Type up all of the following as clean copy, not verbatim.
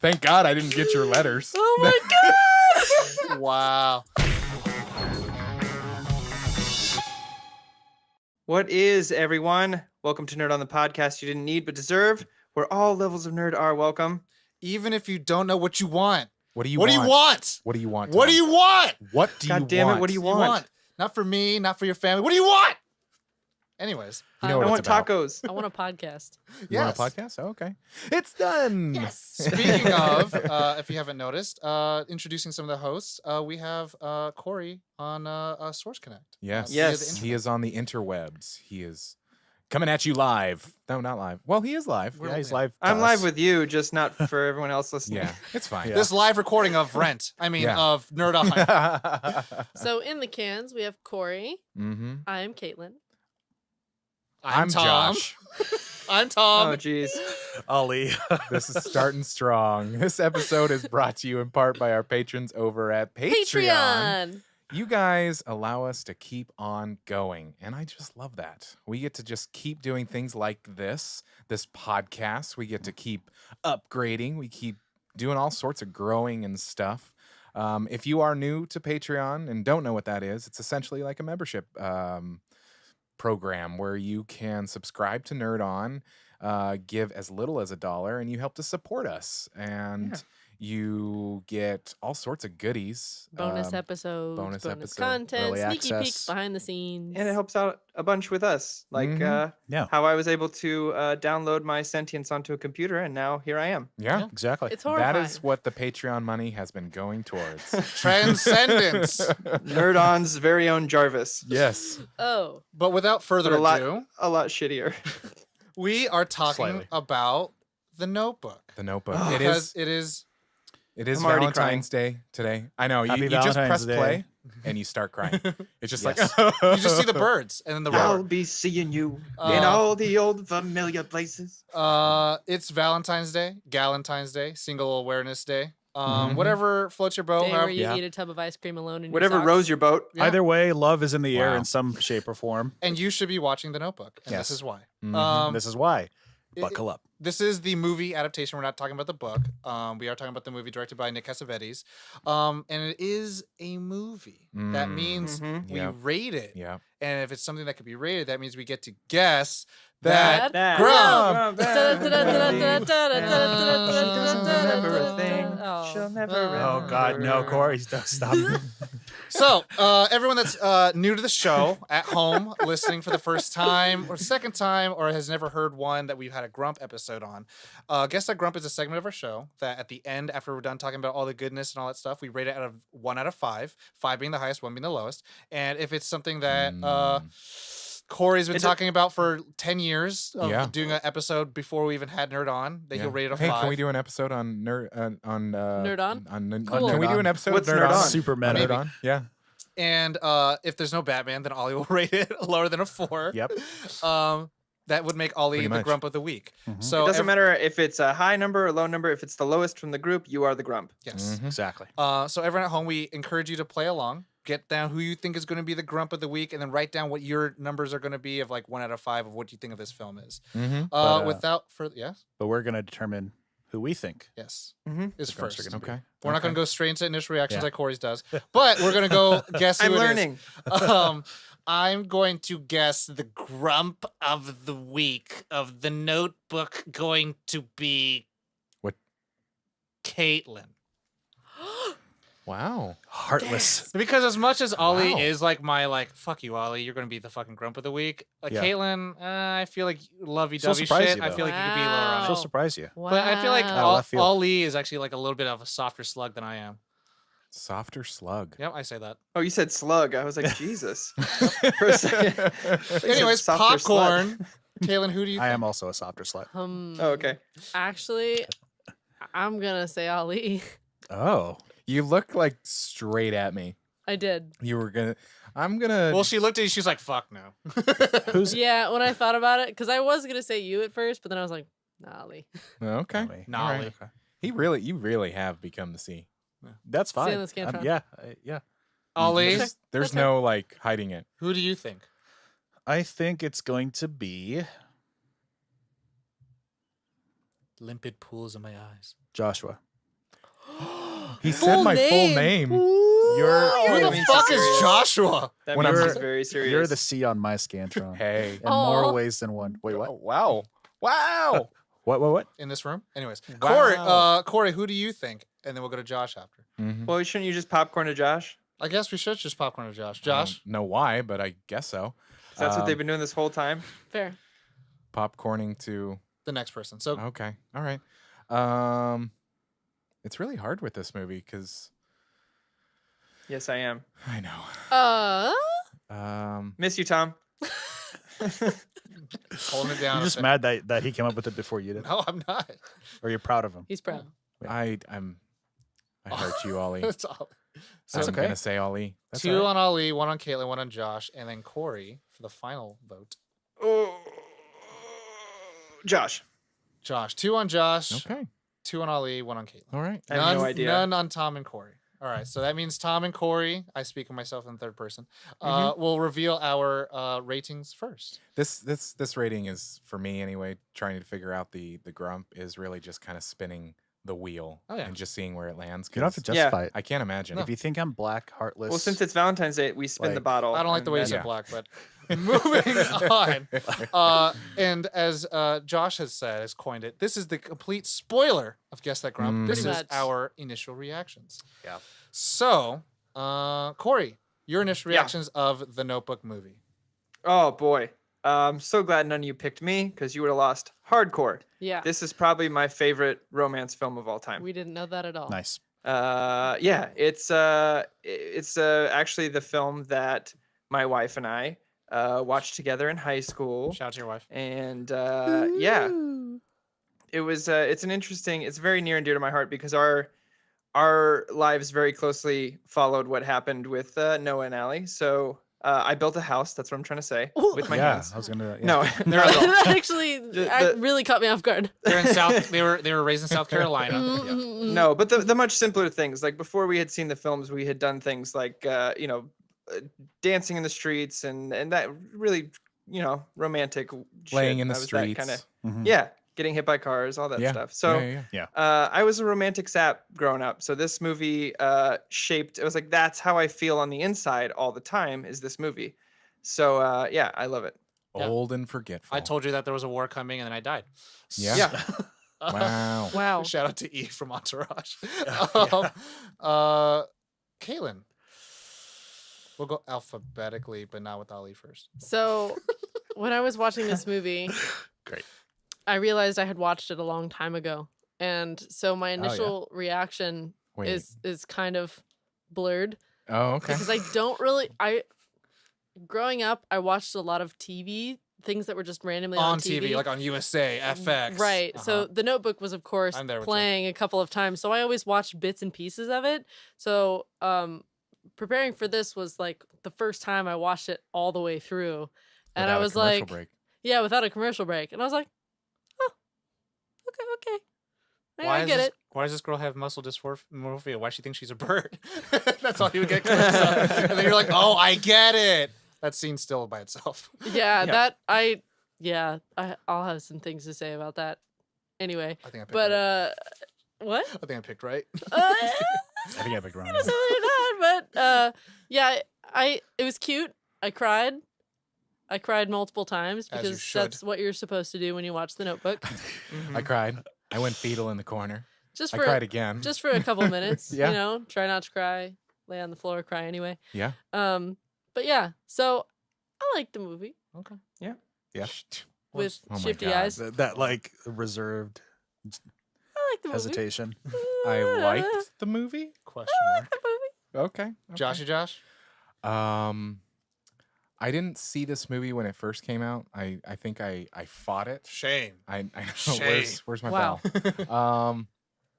Thank God I didn't get your letters. Oh my God! Wow. What is, everyone? Welcome to Nerd on the Podcast you didn't need but deserve, where all levels of nerd are welcome. Even if you don't know what you want. What do you What want? do you want? What do you want? What Tom? do you want? What do you God want? damn it, what do you want? Not for me, not for your family. What do you want? Anyways. You know I what I want it's about. tacos. I want a podcast. You want a podcast? Oh, okay. It's done. Yes. Speaking of, if you haven't noticed, introducing some of the hosts, we have Corey on Source Connect. Yes. Yes. He is on the interwebs. He is coming at you live. No, not live. Well, he is live. We're- Yeah, he's live. I'm live with you, just not for everyone else listening. Yeah, it's fine. Yeah. This live recording of Rent. I mean, Yeah. of Nerd On. So in the cans, we have Corey. Mm-hmm. I'm Caitlin. I'm Tom. Josh. I'm Tom. Oh, jeez. Ollie. This is starting strong. This episode is brought to you in part by our patrons over at Patreon. Patreon. You guys allow us to keep on going, and I just love that. We get to just keep doing things like this podcast. We get to keep upgrading. We keep doing all sorts of growing and stuff. If you are new to Patreon and don't know what that is, it's essentially like a membership program where you can subscribe to Nerd On, give as little as $1, and you help to support us. And you get all sorts of goodies. Bonus episodes, bonus bonus episode, content, early sneaky peeks access. behind the scenes. And it helps out a bunch with us. Like Yeah. how I was able to download my sentience onto a computer, and now here I am. Yeah. Exactly. It's horrifying. That is what the Patreon money has been going towards. Transcendence. Nerd On's very own Jarvis. Yes. Oh, But without further But ado, a lot shittier. we are talking Slightly. about The Notebook. The Notebook. Oh. It Because is. it is It is I'm already Valentine's Day today. I know. Happy You just press Valentine's Day. play and you start crying. It's just Yes. like you just see the birds and then the I'll river. be seeing you Uh, in all the old familiar places. It's Valentine's Day, Galentine's Day, Single Awareness Day. Mhm. Whatever floats your boat. day where however- you yeah. eat a tub of ice cream alone in Whatever your socks. rows your boat. Yeah. Either way, love is in the air Wow. in some shape or form. And you should be watching The Notebook. And Yes. this is why. Mhm. This is why. it- Buckle up. This is the movie adaptation. We're not talking about the book. We are talking about the movie directed by Nick Cassavetes. And it is a movie. That Mm. means Mhm. we Yep. rate it. Yeah. And if it's something that could be rated, that means we get to guess That that. Grump. Remember a thing. Oh. She'll never Oh, God, no, remember. Corey. Stop. So, everyone that's new to the show at home, listening for the first time or second time, or has never heard one that we've had a Grump episode on, Guess That Grump is a segment of our show that at the end, after we're done talking about all the goodness and all that stuff, we rate it out of 1 out of 5, 5 being the highest, 1 being the lowest. And if it's something that Corey's been It's a- talking about for 10 years of Yeah. doing an episode before we even had Nerd On, that he'll rate it a Hey, 5. can we do an episode on Nerd Nerd On? Can Cool. we Nerd do On. an episode What's of Nerd On? Super meta. Nerd On? Yeah. And if there's no Batman, then Ollie will rate it lower than a 4. Yep. That would make Ollie Pretty the much. Grump of the week. Mhm. So It doesn't ev- matter if it's a high number or low number. If it's the lowest from the group, you are the grump. Yes. Mhm. Exactly. So everyone at home, we encourage you to play along. Get down who you think is going to be the Grump of the week, and then write down what your numbers are going to be of like 1 out of 5 of what you think of this film is. Mm-hmm. But, Without further, yes, But we're going to determine who we think. yes, Mhm. is The Grumps are first. gonna be. Okay. We're not going to go straight into initial reactions Yeah. like Corey's does, but we're going to go guess who I'm it is. learning. I'm going to guess the Grump of the week of the Notebook going to be What? Caitlin. Wow. Heartless. Because as much as Ollie Wow. is like my like fuck you Ollie, you're gonna be the fucking Grump of the week. Like Yeah. Caitlin, I feel like lovey She'll dovey surprise shit. you, I though. feel like you could be lower on Wow. it. She'll surprise you. Wow. But I feel like Out of left field. Ollie is actually like a little bit of a softer slug than I am. Softer slug. Yep, I say that. Oh, you said slug. I was like, Jesus. For a second. I thought you said Anyways, softer slut. popcorn. Caitlin, who do you I think? am also a softer slut. Oh, okay. Actually, I'm gonna say Ali. Oh. You look like straight at me. I did. You were gonna. I'm gonna. Well, she looked at you, she's like, fuck no. Who's Yeah, when I thought about it, because I was gonna say you at first, but then I was like, nah, Ali. Okay. me? Nah, All Ali. Okay. You really have become the C. That's See you on fine. the Scantron. Yeah. Yeah. Ollie, Okay. There's That's no like hiding it. who do you think? I think it's going to be Limpid pools in my eyes. Joshua. He Full said my full name. name. Ooh. You're- Who That the means fuck he's is serious. Joshua? That When means I'm- he's very serious. You're the C on my Scantron. Hey. In more Aw. ways than one. Wait, what? Wow. Wow. What? In this room? Anyways. Wow. Corey, who do you think? And then we'll go to Josh after. Mhm. Well, shouldn't you just popcorn to Josh? I guess we should just popcorn to Josh. I don't Josh? know why, but I guess so. 'Cause that's what they've Um, been doing this whole time. Fair. Popcorning to. The next person. So Okay. All right. It's really hard with this movie because Yes, I am. I know. Miss you, Tom. holding it down. You're just up mad that he came up with it before you there. did, No, I'm not. or you're proud of him. He's proud. I hurt you, Ollie. It's all- So I'm okay. gonna say Ollie. That's two all right. on Ali, one on Caitlin, one on Josh, and then Corey for the final vote. Oh, Josh. Josh. Two on Josh, Okay. two on Ali, one on Caitlin. All right. I have no idea. None on Tom and Corey. All right, so that means Tom and Corey, I speak of myself in the third person, will reveal our ratings first. This rating is for me anyway. Trying to figure out the grump is really just kind of spinning the wheel Oh, yeah. and just seeing where it lands. You don't have to 'cause Yeah. justify it. I can't imagine. If you think I'm black, heartless. Well, since it's Valentine's Day, we spin the Like, bottle. I don't like the way you and said Yeah. black, but moving on. And as Josh has said, has coined it, this is the complete spoiler of Guess That Grump. This Pretty is much. our initial reactions. Yeah. So, Corey, your initial Yeah. reactions of the Notebook movie. Oh boy, I'm so glad none of you picked me because you would have lost hardcore. Yeah. This is probably my favorite romance film of all time. We didn't know that at all. nice. Yeah, it's actually the film that my wife and I watched together in high school, Shout out to your wife. and yeah, Ooh. it was it's very near and dear to my heart because our lives very closely followed what happened with Noah and Allie. So I built a house. That's what I'm trying to say with my Yeah, hands. I was gonna. Yeah. No, not at all. that actually The- really caught me off guard. They're in South. They were raised in South Carolina. Mm-mm-mm. No, but the much simpler things, like before we had seen the films, we had done things like dancing in the streets and that really romantic Playing shit. in the I was that streets. kinda, Mhm. yeah, getting hit by cars, all that Yeah. stuff. So yeah. I was a romantic sap growing up. So this movie shaped. It was like that's how I feel on the inside all the time. Is this movie? So yeah, I love it. Yeah. Old and forgetful. I told you that there was a war coming, and then I died. Yeah. Yeah. Wow. Wow. Shout out to E from Entourage. Yeah. Kaylin. We'll go alphabetically, but not with Ali first. So, when I was watching this movie, Great. I realized I had watched it a long time ago, and so my yeah. initial reaction Wait. is kind of blurred Oh, okay. because I don't really. Growing up, I watched a lot of TV things that were just randomly on TV, like on USA, FX. Right. So Uh-huh. The Notebook was, of course, I'm there with you. playing a couple of times. So I always watched bits and pieces of it. So preparing for this was like the first time I watched it all the way through. And Without I a was commercial like, break. yeah, without a commercial break. And I was like, oh, okay. Yeah, I get it. Why does this girl have muscle dysmorphia? Why does she think she's a bird? That's all you would get clips of. And then you're like, oh, I get it. That scene's still by itself. Yeah, Yeah. I'll have some things to say about that. Anyway, I think I picked but right. what? I think I picked right. I think I picked wrong. It's really not, but yeah, it was cute. I cried multiple times As you because should. that's what you're supposed to do when you watch The Notebook. Mhm. I cried. I went fetal in the corner. Just I for cried again. just for a couple minutes, Yeah. try not to cry, lay on the floor, cry anyway. Yeah. But yeah, so I liked the movie Okay. Yeah. with Oh my shifty God. eyes. That like reserved I liked the movie. hesitation. I liked the movie. Question mark. the movie. Okay. Joshy Josh? I didn't see this movie when it first came out. I think I fought it. Shame. I know. Shame. Where's my Wow. bell?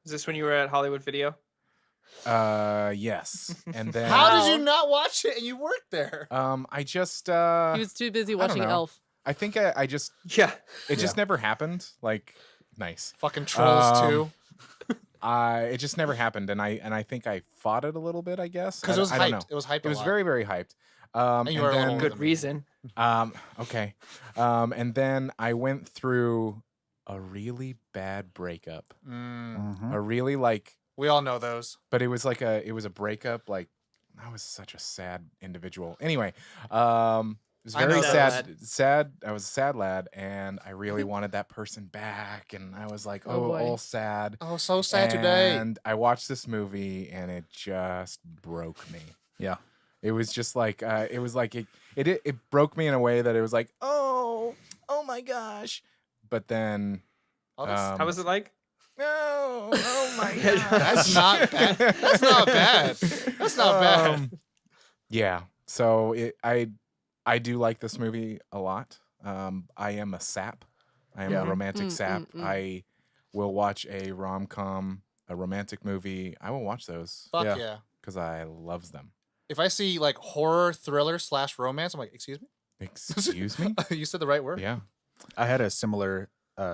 Is this when you were at Hollywood Video? Yes. And then How did you not watch it and you worked there? I just He was too busy I don't watching know. Elf. I think I just Yeah. it just never happened. Like nice. Fucking Trolls too. It just never happened, and I think I fought it a little bit. I guess Because it was I don't know. hyped. It was hyped. It was very very hyped. And you were a little older Good than me. reason. Okay. And then I went through a really bad breakup. Mm. Mhm. A really like We all know those. but it was a breakup. Like I was such a sad individual. Anyway, it was I know very that. sad. I was a sad lad, and I really wanted that person back, and I was like, Oh, boy. all sad. Oh, so sad today. And I watched this movie, and it just broke me. Yeah. It was just like it broke me in a way that it was like, oh my gosh. But then How How was it like? no, oh my gosh. That's not bad. That's not bad. That's not bad. Yeah. So I do like this movie a lot. I am a sap. I am Yeah. a romantic sap. mm. I will watch a rom-com, a romantic movie. I will watch those Fuck Yeah. yeah. because I loves them. If I see like horror, thriller / romance, I'm like, excuse me? Excuse me? You said the right word? Yeah. I had a similar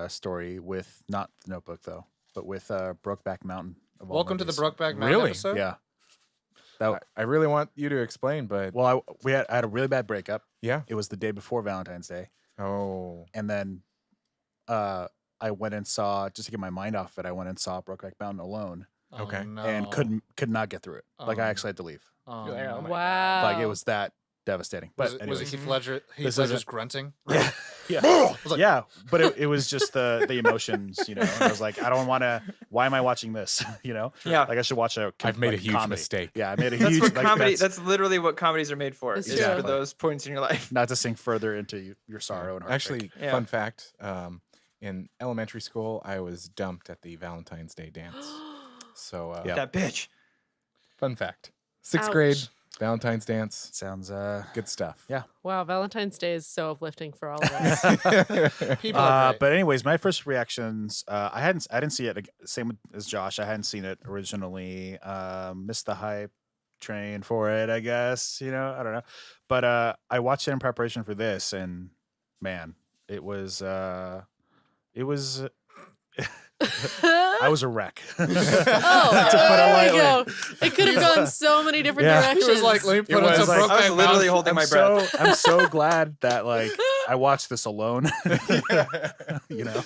story with not the Notebook though, but with Brokeback Mountain. Of all Welcome to the movies. Brokeback Mountain Really? episode. Yeah. I really want you to explain, but Well, I had a really bad breakup. yeah. It was the day before Valentine's Day, Oh. and then I went and saw, just to get my mind off it, I went and saw Brokeback Mountain alone Oh, Okay. no. and could not get through it. Like I Oh. actually had to leave. Oh, You're like, no. oh my Wow. Like it was that devastating. But Was it anyways. Heath Ledger? Heath This Ledger's isn't- grunting. Yeah, yeah, was like- yeah. But it was just the emotions, you know. And I was like, I don't want to. Why am I watching this? You know, Yeah. like I should watch a. I've made like a huge comedy. mistake. Yeah, I made a That's huge. what like, comedy. That's literally what comedies are made for. It's Is true. for those points in your life. not to sink further into your sorrow and heartbreak. Actually, Yeah. fun fact, in elementary school, I was dumped at the Valentine's Day dance. So, Yeah. That bitch. fun fact. 6th Ouch. grade, Valentine's dance. sounds Good stuff. Yeah. Wow, Valentine's Day is so uplifting for all of us. People are great. But anyways, my first reactions, I didn't see it. Same as Josh, I hadn't seen it originally. Missed the hype train for it, I guess. You know, I don't know. But I watched it in preparation for this, and man, it was. I was a wreck. Oh, To put it there you lightly. go. It could have gone so many different Yeah. He directions. was like, let me It put on was some like- Brokeback I was literally Mountain. holding my breath. I'm so glad that like I watched this alone. You know,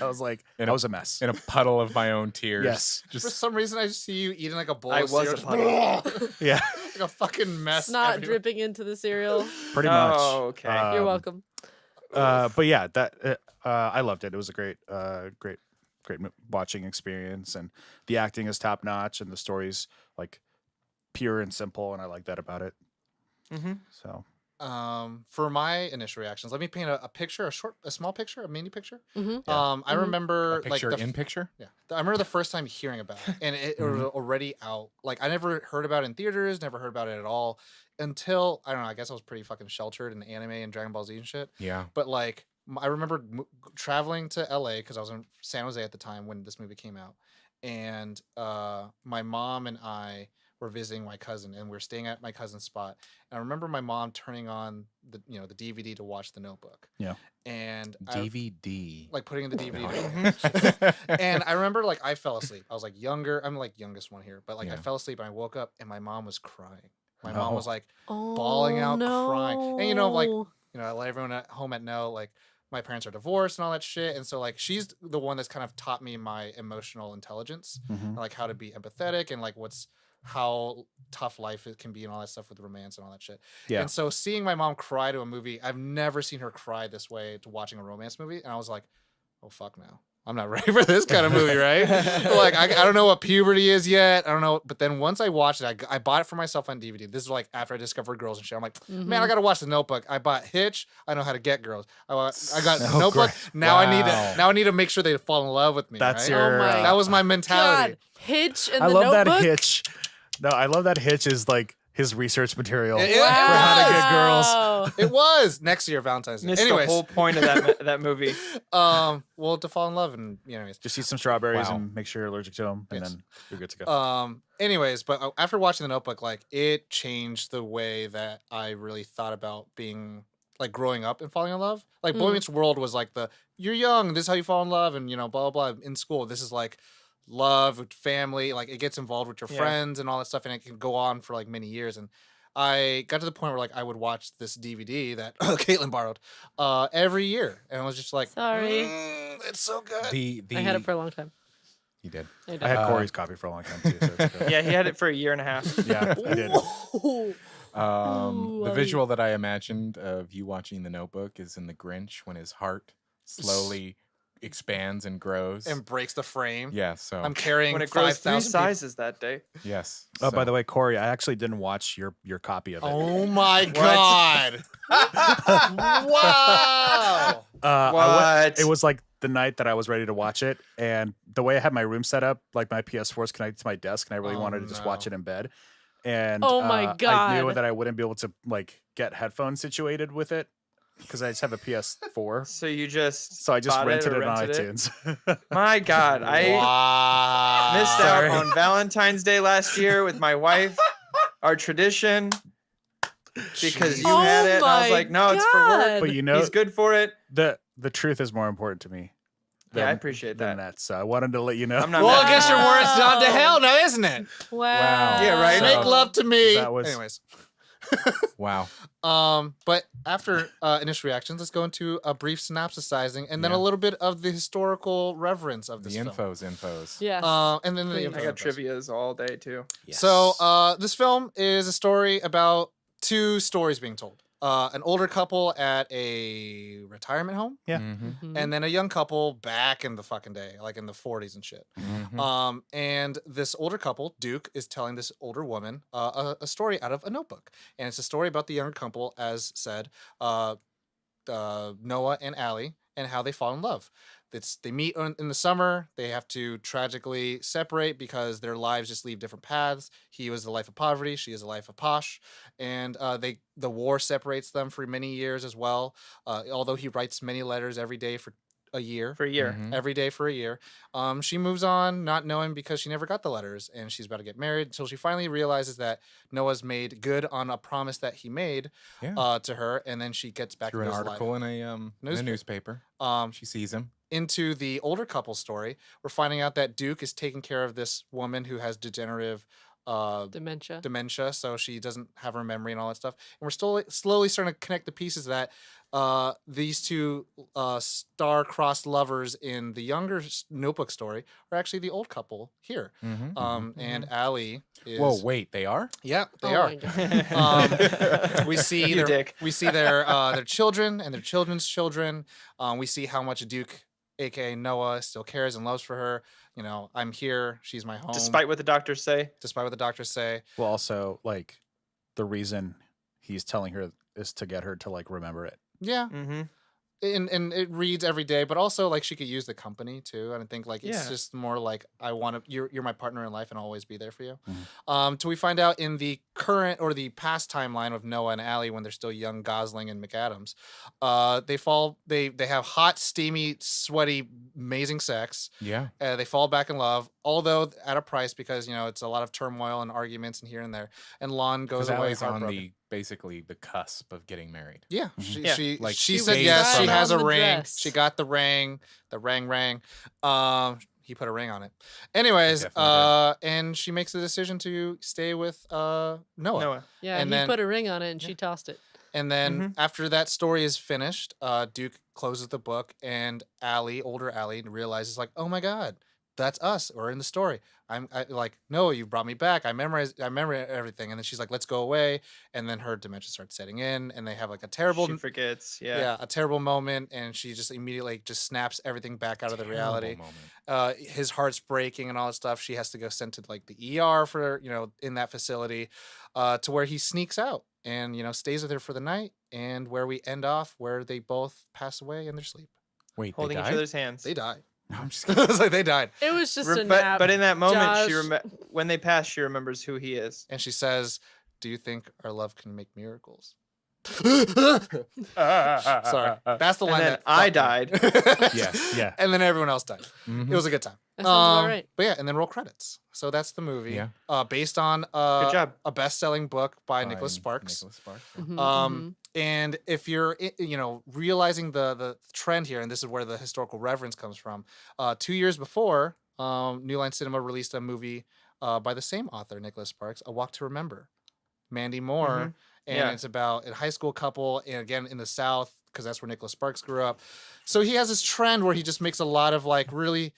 I was like, In I a- was a mess. In a puddle of my own tears. Yes. For Just some reason, I just see you eating like a bowl I of was a cereal. Yeah, like a fucking mess. Snot everywhere. dripping into the cereal. pretty much. Oh, okay. You're Um, welcome. But yeah, that I loved it. It was a great watching experience, and the acting is top notch, and the story's like pure and simple, and I like that about it. Mm-hmm. So For my initial reactions, let me paint a picture, a small picture, a mini picture. Hmm Yeah. I Mhm. remember a picture like in picture. yeah, I remember the first time hearing about it, and it was already out. Like I never heard about it in theaters, never heard about it at all until I don't know. I guess I was pretty fucking sheltered in anime and Dragon Ball Z and shit. Yeah. But like I remember traveling to LA because I was in San Jose at the time when this movie came out, and my mom and I were visiting my cousin, and we were staying at my cousin's spot. And I remember my mom turning on the the DVD to watch The Notebook. Yeah. And DVD. like putting in the DVD. Mhm. And I remember like I fell asleep. I was like younger. I'm like youngest one here, but like I Yeah. fell asleep and I woke up and my mom was crying. My Oh. mom was like, Oh, bawling out, crying. And, you know, like, no. I let everyone at home know like my parents are divorced and all that shit. And so like she's the one that's kind of taught me my emotional intelligence, mhm. and, like how to be empathetic and like how tough life it can be and all that stuff with romance and all that shit. Yeah. And so seeing my mom cry to a movie, I've never seen her cry this way to watching a romance movie. And I was like, oh fuck no. I'm not ready for this kind of movie, right? Like I don't know what puberty is yet. I don't know. But then once I watched it, I bought it for myself on DVD. This is like after I discovered girls and shit. I'm like, man, I gotta watch The Notebook. I bought Hitch. I know how to get girls. I got Oh, Notebook. great. Now Wow. I need to make sure they fall in love with me. That's right? Oh your. my that was my mentality. God, Hitch and I the love Notebook. that Hitch. No, I love that Hitch is like his research material. It- for how to get girls. Wow. It was next year Valentine's Day. Missed Anyways, the whole point of that movie. well, to fall in love and anyways. Just eat some strawberries Wow. and make sure you're allergic to them, and Yes. then you're good to go. Anyways, but after watching The Notebook, like it changed the way that I really thought about being like growing up and falling in love. Like Boy Mm. Meets World was like you're young, this is how you fall in love, and blah blah blah. In school, this is like love with family, like it gets involved with your Yeah. friends and all that stuff, and it can go on for like many years. And I got to the point where like I would watch this DVD that Caitlin borrowed every year, and I was just like, Sorry. it's so good. The I had it for a long time. He did. I had Corey's copy for a long time too. So it's okay. Yeah, he had it for a year and a half. Yeah, I did. Ooh, The I- visual that I imagined of you watching The Notebook is in The Grinch when his heart slowly expands and grows. And breaks the frame. Yeah, so I'm carrying When it grows 3 5,000 sizes that day. yes. Oh, by so- the way, Corey, I actually didn't watch your copy of it. Oh my god! Wow! What? It was like the night that I was ready to watch it, and the way I had my room set up, like my PS4 is connected to my desk, and I really Oh, wanted to just watch no. it in bed. And Oh my I knew God. that I wouldn't be able to like get headphones situated with it because I just have a PS4. So you just So I just bought rented or it on rented it? iTunes. My God, I Wow. missed out on Valentine's Day last year with my wife. Our tradition. Because you Oh had it, and I was my like, no, it's for work. God. But you know, He's good for it. the truth is more important to me. Yeah, I than- appreciate than that. So I wanted to let you know. I'm not Well, mad I guess your Wow. word's not to hell now, isn't it? Wow. Yeah, right. Make So- love to me. That was- Anyways. wow. But after initial reactions, let's go into a brief synopsisizing and then Yeah. a little bit of the historical reverence of this The film. infos. Yes. And then the Please. info. I got trivias all day too. So this film is a story about two stories being told. An older couple at a retirement home, Yeah. Mhm, Mhm. and then a young couple back in the fucking day, like in the 40s and shit. mhm. And this older couple, Duke, is telling this older woman a story out of a notebook. And it's a story about the younger couple, as said, Noah and Allie, and how they fall in love. They meet in the summer. They have to tragically separate because their lives just leave different paths. He was the life of poverty. She is a life of posh. And the war separates them for many years as well. Although he writes many letters every day for a year. For a year. Mhm. Every day for a year. She moves on, not knowing because she never got the letters, and she's about to get married until she finally realizes that Noah's made good on a promise that he made Yeah. to her, and then she gets back Through into an his article in a Newspaper. newspaper. life. She sees him. Into the older couple story, we're finding out that Duke is taking care of this woman who has degenerative Dementia. dementia, so she doesn't have her memory and all that stuff. And we're slowly starting to connect the pieces that these two star-crossed lovers in the younger Notebook story are actually the old couple here. Mhm, And Allie is. Whoa, wait, they are? Yeah, they Oh are. my God. We see You their dick. we see their children and their children's children. We see how much Duke, aka Noah, still cares and loves for her. You know, I'm here. She's my home. Despite what the doctors say. despite what the doctors say. Well, also like the reason he's telling her is to get her to like remember it. Yeah, Mm-hmm. and it reads every day, but also like she could use the company too. And I think like it's Yeah. just more like I want to. You're my partner in life, and I'll always be there for you. Mhm. Till we find out in the current or the past timeline of Noah and Allie when they're still young, Gosling and McAdams, they have hot, steamy, sweaty, amazing sex. Yeah. They fall back in love, although at a price because it's a lot of turmoil and arguments and here and there. And Lon goes Because away Allie's on heartbroken. basically the cusp of getting married. Yeah, Mhm. she Yeah. she Like, she she said was yes. She right has a on the ring. dress. She got the ring. The rang. He put a ring on it. Anyways, definitely and she makes the decision to stay with Noah. Noah. Yeah, And he then- put a ring on it and she tossed it. And then after that story is finished, Duke closes the book, and older Allie, realizes like, oh my god, that's us. We're in the story. I like, no, you brought me back. I remember everything. And then she's like, let's go away. And then her dementia starts setting in, and they have like a terrible, She forgets. Yeah. a terrible moment, and she just immediately just snaps everything back out of the reality. Terrible moment. His heart's breaking and all that stuff. She has to go sent to like the ER for in that facility, to where he sneaks out and stays with her for the night, and where we end off where they both pass away in their sleep. Wait, Holding they each died? other's hands. They die. No, I'm just kidding. It's like they died, It was just a But, nap. but in that moment, Josh. when they pass, she remembers who he is. and she says, "Do you think our love can make miracles?" Sorry, that's the And line then that I fucked died. me. Yes. Yeah. And then everyone else died. Mhm. It was a good time. That sounds about right. But yeah, and then roll credits. So that's the movie. Yeah. Based on Good job. a best-selling book by Nicholas Sparks. Nicholas Sparks. Mhm, And if you're realizing the trend here, and this is where the historical reverence comes from, 2 years before, New Line Cinema released a movie by the same author, Nicholas Sparks, A Walk to Remember. Mandy Moore, and Yeah. it's about a high school couple, and again in the South, because that's where Nicholas Sparks grew up. So he has this trend where he just makes a lot of like really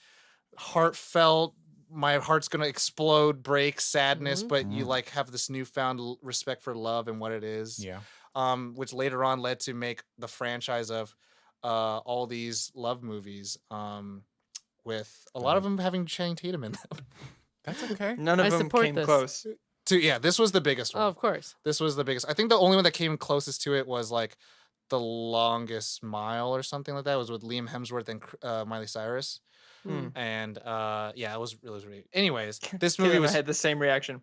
heartfelt, my heart's gonna explode, break, sadness, Mhm. but you like have this newfound respect for love and what it is. Yeah. Which later on led to make the franchise of all these love movies. With a lot of them having Channing Tatum in them. That's okay. None of I them support came this. close. This was the biggest one. Oh, of course. This was the biggest. I think the only one that came closest to it was like The Longest Mile or something like that. It was with Liam Hemsworth and Miley Cyrus. Hmm. And it was really. Anyways, this Caleb movie and I was. had the same reaction.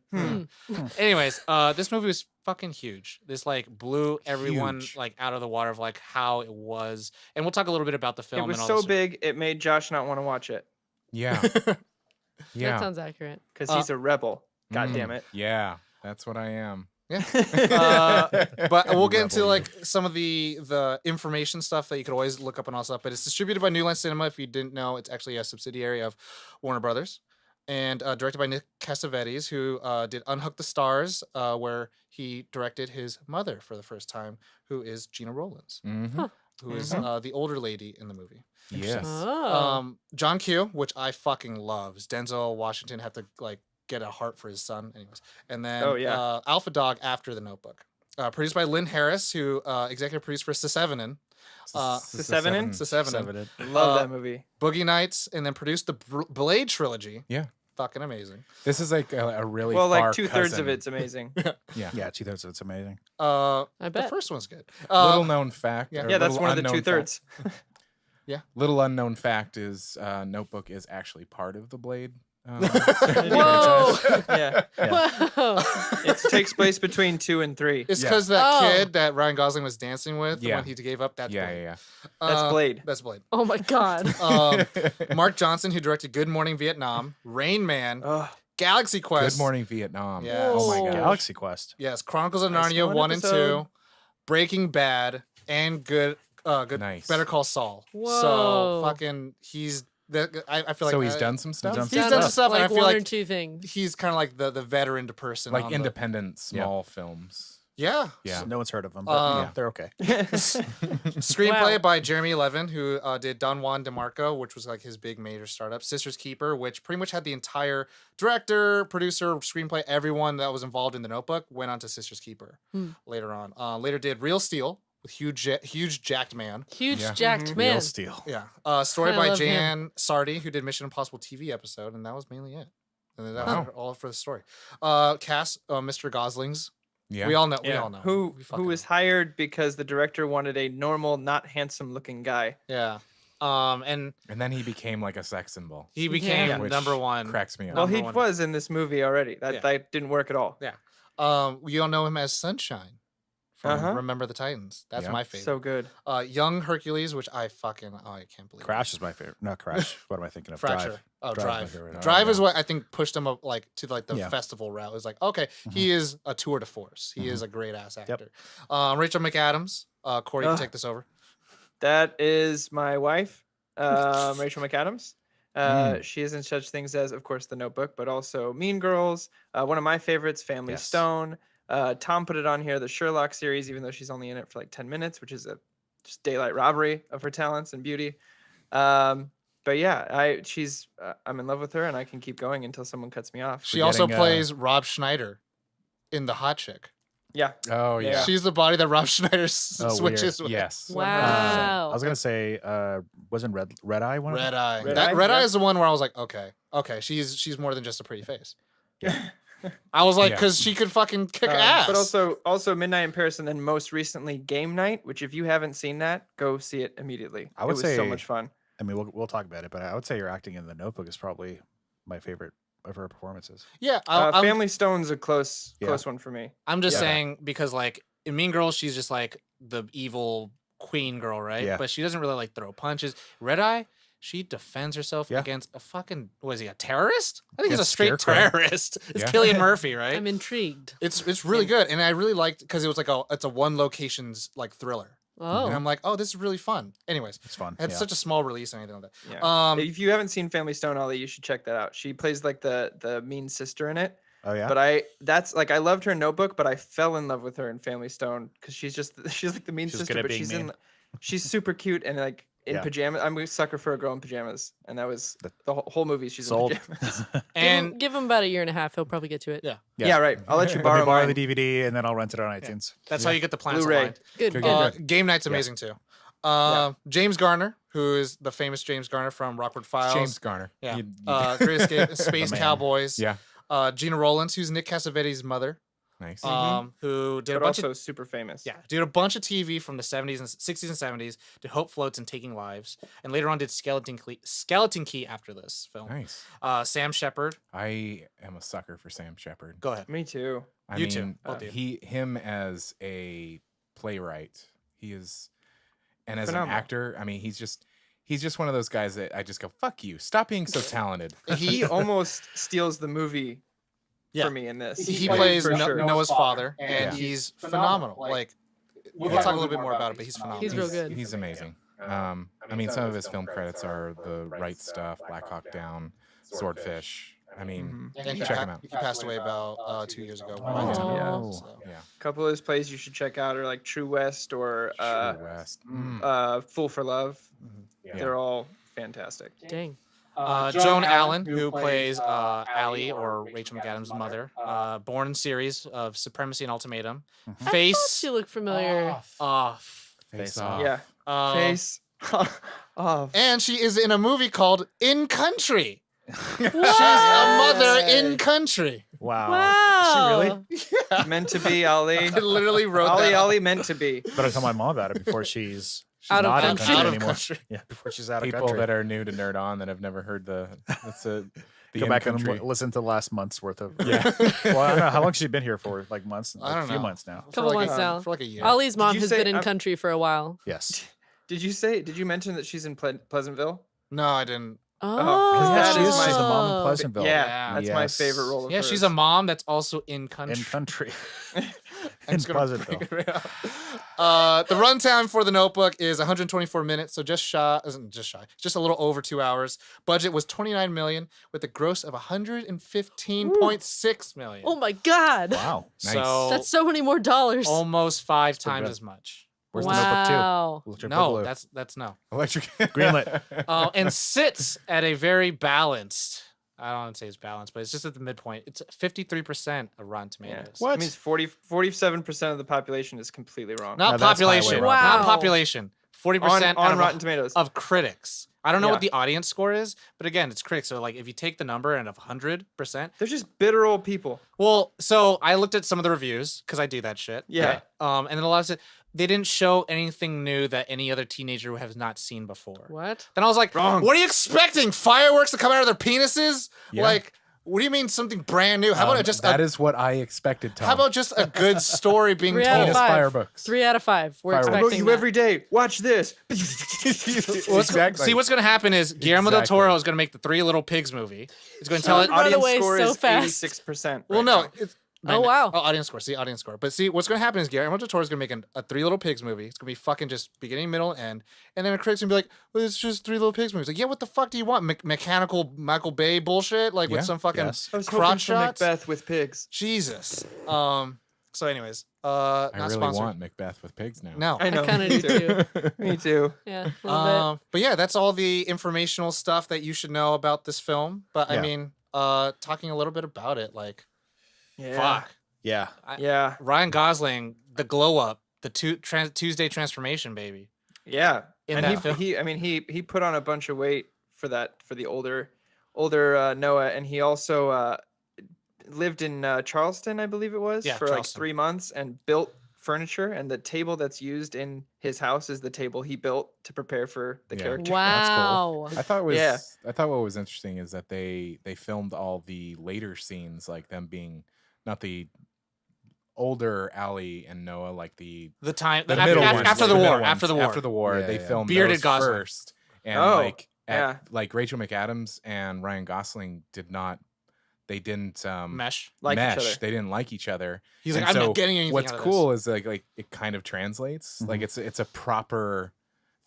Anyways, this movie was fucking huge. This like blew everyone Huge. like out of the water of like how it was. And we'll talk a little bit about the film. It was and all so this- big, it made Josh not want to watch it Yeah. That Yeah. sounds accurate. because he's a rebel. God Mm. damn it. Yeah. That's what I am. Yeah. But we'll get into Rebel, like some of the information stuff that you could always look up and all stuff. But it's distributed by New Line Cinema. If you didn't know, it's actually a subsidiary of Warner Brothers, and directed by Nick Cassavetes, who did Unhook the Stars, where he directed his mother for the first time, who is Gina Rollins, Mm-hmm. who is the older lady in the movie. Yes. Oh. John Q, which I fucking love. Denzel Washington had to like get a heart for his son, anyways. And then Alpha Dog after The Notebook, produced by Lynn Harris, who executive produced for Sesevenin, Sesevenin? Sesevenin, Love that movie. Boogie Nights, and then produced the Blade trilogy. Yeah. Fucking amazing. This is like a really Well, far like 2/3 of cousin. it's amazing. Yeah. Yeah, 2/3 of it's amazing. I The bet. first one's good. Little known fact. yeah. or Yeah, that's little one of the unknown 2/3. Little unknown fact is Notebook is actually part of the Blade. Whoa. Yeah. Whoa. It takes place between 2 and 3. It's Yeah. because that Oh. kid that Ryan Gosling was dancing with Yeah. when he gave up. That's Yeah, Blade. yeah, That's Blade. That's Blade. Oh my God. yeah. Mark Johnson, who directed Good Morning Vietnam, Rain Man, Ugh. Galaxy Quest. Good Morning Vietnam. Yes. Oh my Whoa. gosh. Galaxy Quest. Yes, Chronicles of I saw Narnia an 1 and episode. 2, Breaking Bad, and good Nice. Better Call Saul. So Whoa. fucking I feel like So he's done some stuff. done He's done some stuff, and I like feel one or like two things. he's kind of like the veteran person. like on the- independent small films. Yeah. Yeah. No one's heard of them, but Yeah. they're okay. Screenplay Wow. by Jeremy Levin, who did Don Juan DeMarco, which was like his big major startup. Sister's Keeper, which pretty much had the entire director, producer, screenplay, everyone that was involved in The Notebook went on to Sister's Keeper later on. Later did Real Steel with huge jacked man. Huge Yeah. jacked Real man. Steel. Yeah. Story I by love him. Jan Sardi, who did Mission Impossible TV episode, and that was mainly it. And then that Wow. was all for the story. Cast Mr. Goslings. Yeah. We all know. We Yeah. all know. Who We fucking was know. hired because the director wanted a normal, not handsome looking guy. Yeah. And And then he became like a sex symbol. he became Yeah. which number one. Cracks me up. Well, Number he one. was in this movie already. That Yeah. that didn't work at all. We all know him as Sunshine from Uh-huh. Remember the Titans. That's Yeah. my favorite. So good. Young Hercules, which I can't believe. it. Crash is my favorite. Not Crash. What am I thinking of? Fracture. Drive. Oh, Drive's my Drive. favorite. Drive Oh, is yeah. what I think pushed him up like to like the Yeah. festival route. It was like, okay, he is a tour de force. He is a great ass Yep. actor. Rachel McAdams. Corey, you can Ugh. take this over. That is my wife, Rachel McAdams. She is in such things as, of course, The Notebook, but also Mean Girls. One of my favorites, Family Yes. Stone. Tom put it on here, the Sherlock series, even though she's only in it for like 10 minutes, which is a just daylight robbery of her talents and beauty. But yeah, I'm in love with her, and I can keep going until someone cuts me off. She also Forgetting, plays Rob Schneider in The Hot Chick. Yeah, Oh yeah. Yeah. She's the body that Rob Schneider Oh, switches with. Yes. Wow. I was gonna say, wasn't Red Eye one? of Red them? Eye. Red That Eye, Red Eye yeah. is the one where I was like, okay, she's more than just a pretty face. I was like, Yeah. because she could fucking kick ass. But also Midnight in Paris, and then most recently Game Night, which if you haven't seen that, go see it immediately. I would it was so say- much fun. I mean, we'll talk about it, but I would say your acting in The Notebook is probably my favorite of her performances. yeah, I'm, Family Stone's a close Yeah. one for me. I'm just Yeah. saying because like in Mean Girls, she's just like the evil queen girl, right? Yeah. But she doesn't really like throw punches. Red Eye, she defends herself Yeah. against a fucking was he a terrorist? I think he's a Against straight Scarecrow. terrorist. It's Yeah. Cillian Murphy, right? I'm intrigued. It's really good, and I really liked because it was like it's a one locations like thriller, and Oh. I'm like, oh, this is really fun. Anyways, It's fun. it's yeah. such a small release and anything like that. Yeah. Um, If you haven't seen Family Stone, Ollie, you should check that out. She plays like the mean sister in it. Oh yeah. But I loved her in Notebook, but I fell in love with her in Family Stone because she's like the mean She's sister, good at but being she's mean. she's super cute and like in Yeah. pajamas. I'm a sucker for a girl in pajamas, and that was The- the whole movie. She's Sold. in pajamas. And give him about a year and a half. He'll probably get to it. yeah, yeah. right. I'll let you Let me borrow borrow mine. the DVD and then I'll rent it on iTunes. that's how you get the planets Blu-ray. aligned. Good. Good, good. good. Game Night's amazing too. James Garner, who is the famous James Garner from Rockford Files. James Garner. Yeah. You- Great Escape, Space man. Cowboys. yeah. Gina Rowlands, who's Nick Cassavetes' mother, Nice. who did a But bunch also of super famous. did a bunch of TV from the 70s and 60s and 70s, did Hope Floats and Taking Lives, and later on did Skeleton Key after this film. Nice. Sam Shepard, I am a sucker for Sam Shepard. go ahead. Me too. I You mean, too, both of you. him as a playwright, he is, and as Phenomenal. an actor, I mean, he's just one of those guys that I just go, fuck you, stop being so talented. He almost steals the movie Yeah. for me in this. He Like, plays for sure. Noah's father, and Yeah. he's phenomenal. Like, we'll talk a little bit more about it, but he's phenomenal. He's real good. He's amazing. I mean, some of his film credits are The Right Stuff, Black Hawk Down, Swordfish. I mean, And he, check him out. he passed away about 2 years ago. Oh. So. Yeah. A couple of those plays you should check out are like True West or True West. Mm. Fool for Love. Yeah. They're all fantastic. Dang. Joan Allen, who plays Allie or Rachel McAdams' mother, born in series of Supremacy and Ultimatum. I thought Face she looked familiar. off. Face Off. Off. Yeah. Face off. And she is in a movie called In Country. She's a mother in country. Wow. Wow. Is she really? Meant to be, Ollie. I literally wrote Ollie, that. Ollie, meant to be. Better tell my mom about it before she's Out of not in country. country Out of anymore. country. Yeah, before she's out of People country. that are new to Nerd On that have never heard the Go In back Country. and listen to last month's worth of. Yeah. Well, I don't know how long has she been here for. Like months. I Like don't a few know. months now. Couple like months now. For like a year. Ollie's mom you has say- been in I'm- country for a while. Yes. Did you mention that she's in Pleasantville? No, I didn't. Oh, that she is is. my- She's the mom in Pleasantville. Yeah, that's my Yes. favorite role of Yeah, hers. she's a mom that's also in country. In country. I'm in just gonna Pleasantville. bring it up. The runtime for The Notebook is 124 minutes, so just a little over 2 hours. Budget was 29 million with a gross of 115.6 million. Oh my God. Wow. Nice. So That's so many more dollars. almost 5 times good. as much. Where's the Notebook Wow. 2? Electric No, Boogaloo. that's no. Electric. Greenlit. And sits at a very balanced. I don't want to say it's balanced, but it's just at the midpoint. It's 53% of Rotten Tomatoes. What? That means 47% of the population is completely wrong. Not No, that's population. highway Wow. Not population. 40% on out Rotten Tomatoes. of critics. I don't know Yeah. what the audience score is, but again, it's critics. So like, if you take the number and of 100%, They're just bitter old people. well, so I looked at some of the reviews because I do that shit. Yeah. And then a lot of it, they didn't show anything new that any other teenager has not seen before. What? Then I was like, Wrong. what are you expecting? Fireworks to come out of their penises? Yeah. Like, what do you mean something brand new? How about just that is what I expected, Tom. how about just a good story being 3 out of told? Penis 5. fireworks. 3 out of 5. We're Fireworks. I expecting you that. every day. Watch this. Exactly. See, what's going to happen is Guillermo del Exactly. Toro is going to make the Three Little Pigs movie. He's going to tell it. Run Audience away score so is fast. 86%. Well, right no. now. It's, Oh, wow. Oh, audience score. See, audience score. But see, what's going to happen is Guillermo del Toro is going to make a Three Little Pigs movie. It's going to be fucking just beginning, middle, end. And then a critic's going to be like, well, it's just Three Little Pigs movie. It's like, yeah, what the fuck do you want? Mechanical Michael Bay bullshit? Like with Yeah. some fucking Yes. I was hoping crotch for shots? Macbeth with pigs. Jesus. So anyways, I not really sponsored. want Macbeth with pigs now. No. I know. kind of me do too. Me too. Yeah, a little bit. But yeah, that's all the informational stuff that you should know about this film. But I Yeah. mean, talking a little bit about it, like, Yeah. fuck. Yeah. Yeah. Ryan Gosling, the glow up, the Tuesday transformation, baby. Yeah. In And that film. he put on a bunch of weight for the older Noah, and he also lived in Charleston, I believe it was, Yeah, for like Charleston. 3 months and built furniture. And the table that's used in his house is the table he built to prepare for the Yeah. character. Wow. I thought it was. Yeah. I thought what was interesting is that they filmed all the later scenes, like them being not the older Allie and Noah, like the Time the after, middle after, ones, after the middle war. ones. After the war. After the war, Yeah, they yeah. filmed Bearded those Gosling. first, and Oh, like like Rachel McAdams and Ryan Gosling didn't Mesh. Like each mesh. other. They didn't like each other. He's And like, I'm so not getting anything What's out of cool is like it kind of translates. Mhm. Like it's a proper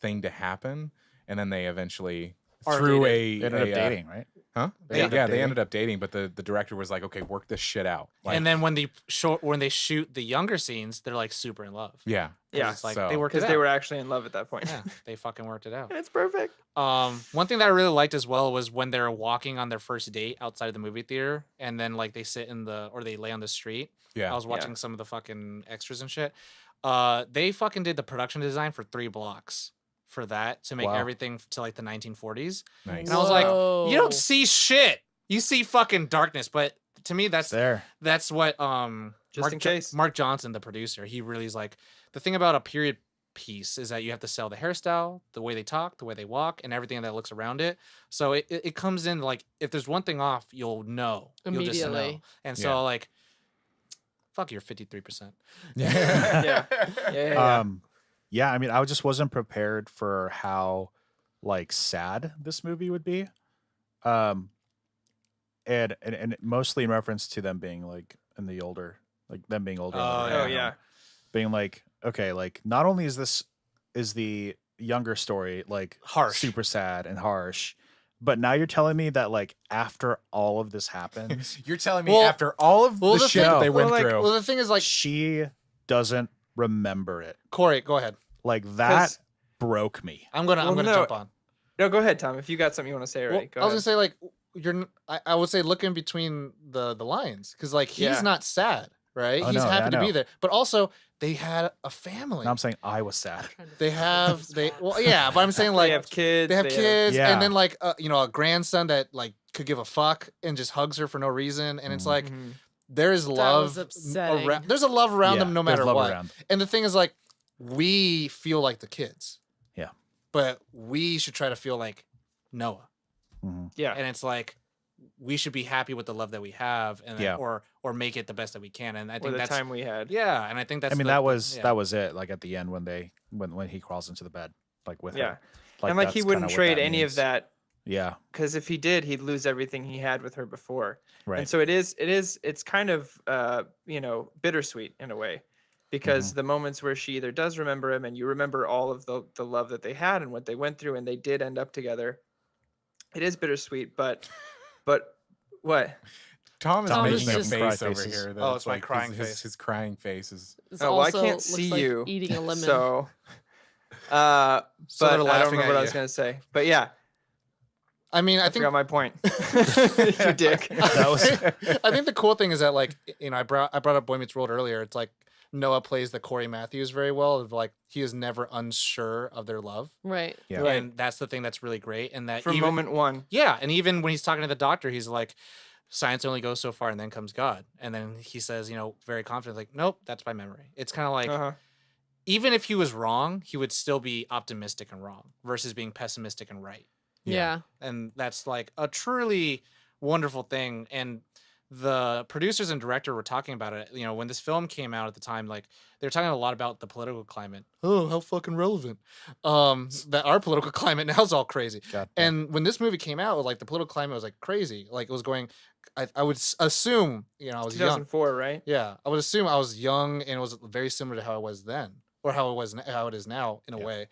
thing to happen, and then they eventually Are through dating. They ended up dating, right? Huh? They Yeah, ended they ended up dating, but the director was like, okay, work this shit out. Like, and then when they shoot the younger scenes, they're like super in love. yeah. 'Cause Yeah, it's like so- they worked it because out. they were actually in love at that point. Yeah, they fucking worked it out. And it's perfect. One thing that I really liked as well was when they're walking on their first date outside of the movie theater, and then like they sit or they lay on the street. Yeah. I was watching some of the fucking extras and shit. They fucking did the production design for 3 blocks for that to make Wow. everything to like the 1940s. Nice. And I was like, you Whoa. don't see shit. You see fucking darkness. But to me, It's that's there. what Just in case. Mark Johnson, the producer, he really is like, the thing about a period piece is that you have to sell the hairstyle, the way they talk, the way they walk, and everything that looks around it. So it comes in like, if there's one thing off, you'll know. You'll just know. Immediately. And Yeah. so like, fuck your 53%. Yeah. Yeah. Yeah, I mean, I just wasn't prepared for how like sad this movie would be. And mostly in reference to them being like in the older, like them being older. Oh, Oh yeah. Being like, okay, like not only is the younger story like Harsh. super sad and harsh, but now you're telling me that like after all of this happens, You're telling me Well- after all of well, the the shit thing- that they went well, through. Well, the thing is like, she doesn't remember it. Corey, go ahead. Like that 'Cause- broke me. I'm gonna Well, no. jump on. No, go ahead, Tom. If you got something you want to say Well, already, go I was ahead. gonna say like I would say look in between the lines because like he's Yeah. not sad, right? Oh, He's no, yeah, happy I to be know. there, but also they had a family. And I'm saying I was sad. They have well yeah, but I'm saying like they have kids. they have kids, Yeah. and then like a grandson that like could give a fuck and just hugs her for no reason, and it's Mhm. like Mhm. there is was love upsetting. around. There's a love around Yeah, them no there's matter love what. around. And the thing is like we feel like the kids, Yeah. but we should try to feel like Noah. Mhm. Yeah. And it's like we should be happy with the love that we have, and Yeah. or make it the best that we can. And I Or think the that's time we had. yeah, and I think that's I mean, the- that was yeah. that was it. Like at the end when he crawls into the bed, like with Yeah. her. And like he that's wouldn't kinda what trade that any of means. that Yeah. because if he did, he'd lose everything he had with her before. Right. And so it's kind of bittersweet in a way because the moments where she either does remember him and you remember all of the love that they had and what they went through and they did end up together. It is bittersweet, but what? Tom is Tom making is a just- face Cry over faces. here. Oh, that it's my like crying his, face. His crying face is. This Oh, well, I also can't looks see like you. eating a lemon. So So but they're I don't laughing remember at what I was you. gonna say. But yeah, I mean, I I think forgot my point. You dick. That was I think the cool thing is that like I brought up Boy Meets World earlier. It's like Noah plays the Corey Matthews very well. Of like he is never unsure of their love, Right. Yeah. Right. and that's the thing that's really great. And that From even, moment one. yeah, and even when he's talking to the doctor, he's like, "Science only goes so far, and then comes God." And then he says, very confident, like, "Nope, that's by memory." It's kind of like Uh-huh. even if he was wrong, he would still be optimistic and wrong versus being pessimistic and right. Yeah. And that's like a truly wonderful thing. And the producers and director were talking about it, when this film came out at the time, like they were talking a lot about the political climate. Oh, how fucking relevant. That our political climate now is all crazy. God, And when this movie came out, like the political climate was like crazy. Like it was going, I would assume, I was young. 2004, right? Yeah, I would assume I was young and it was very similar to how I was then, or how it is now in a Yeah. way.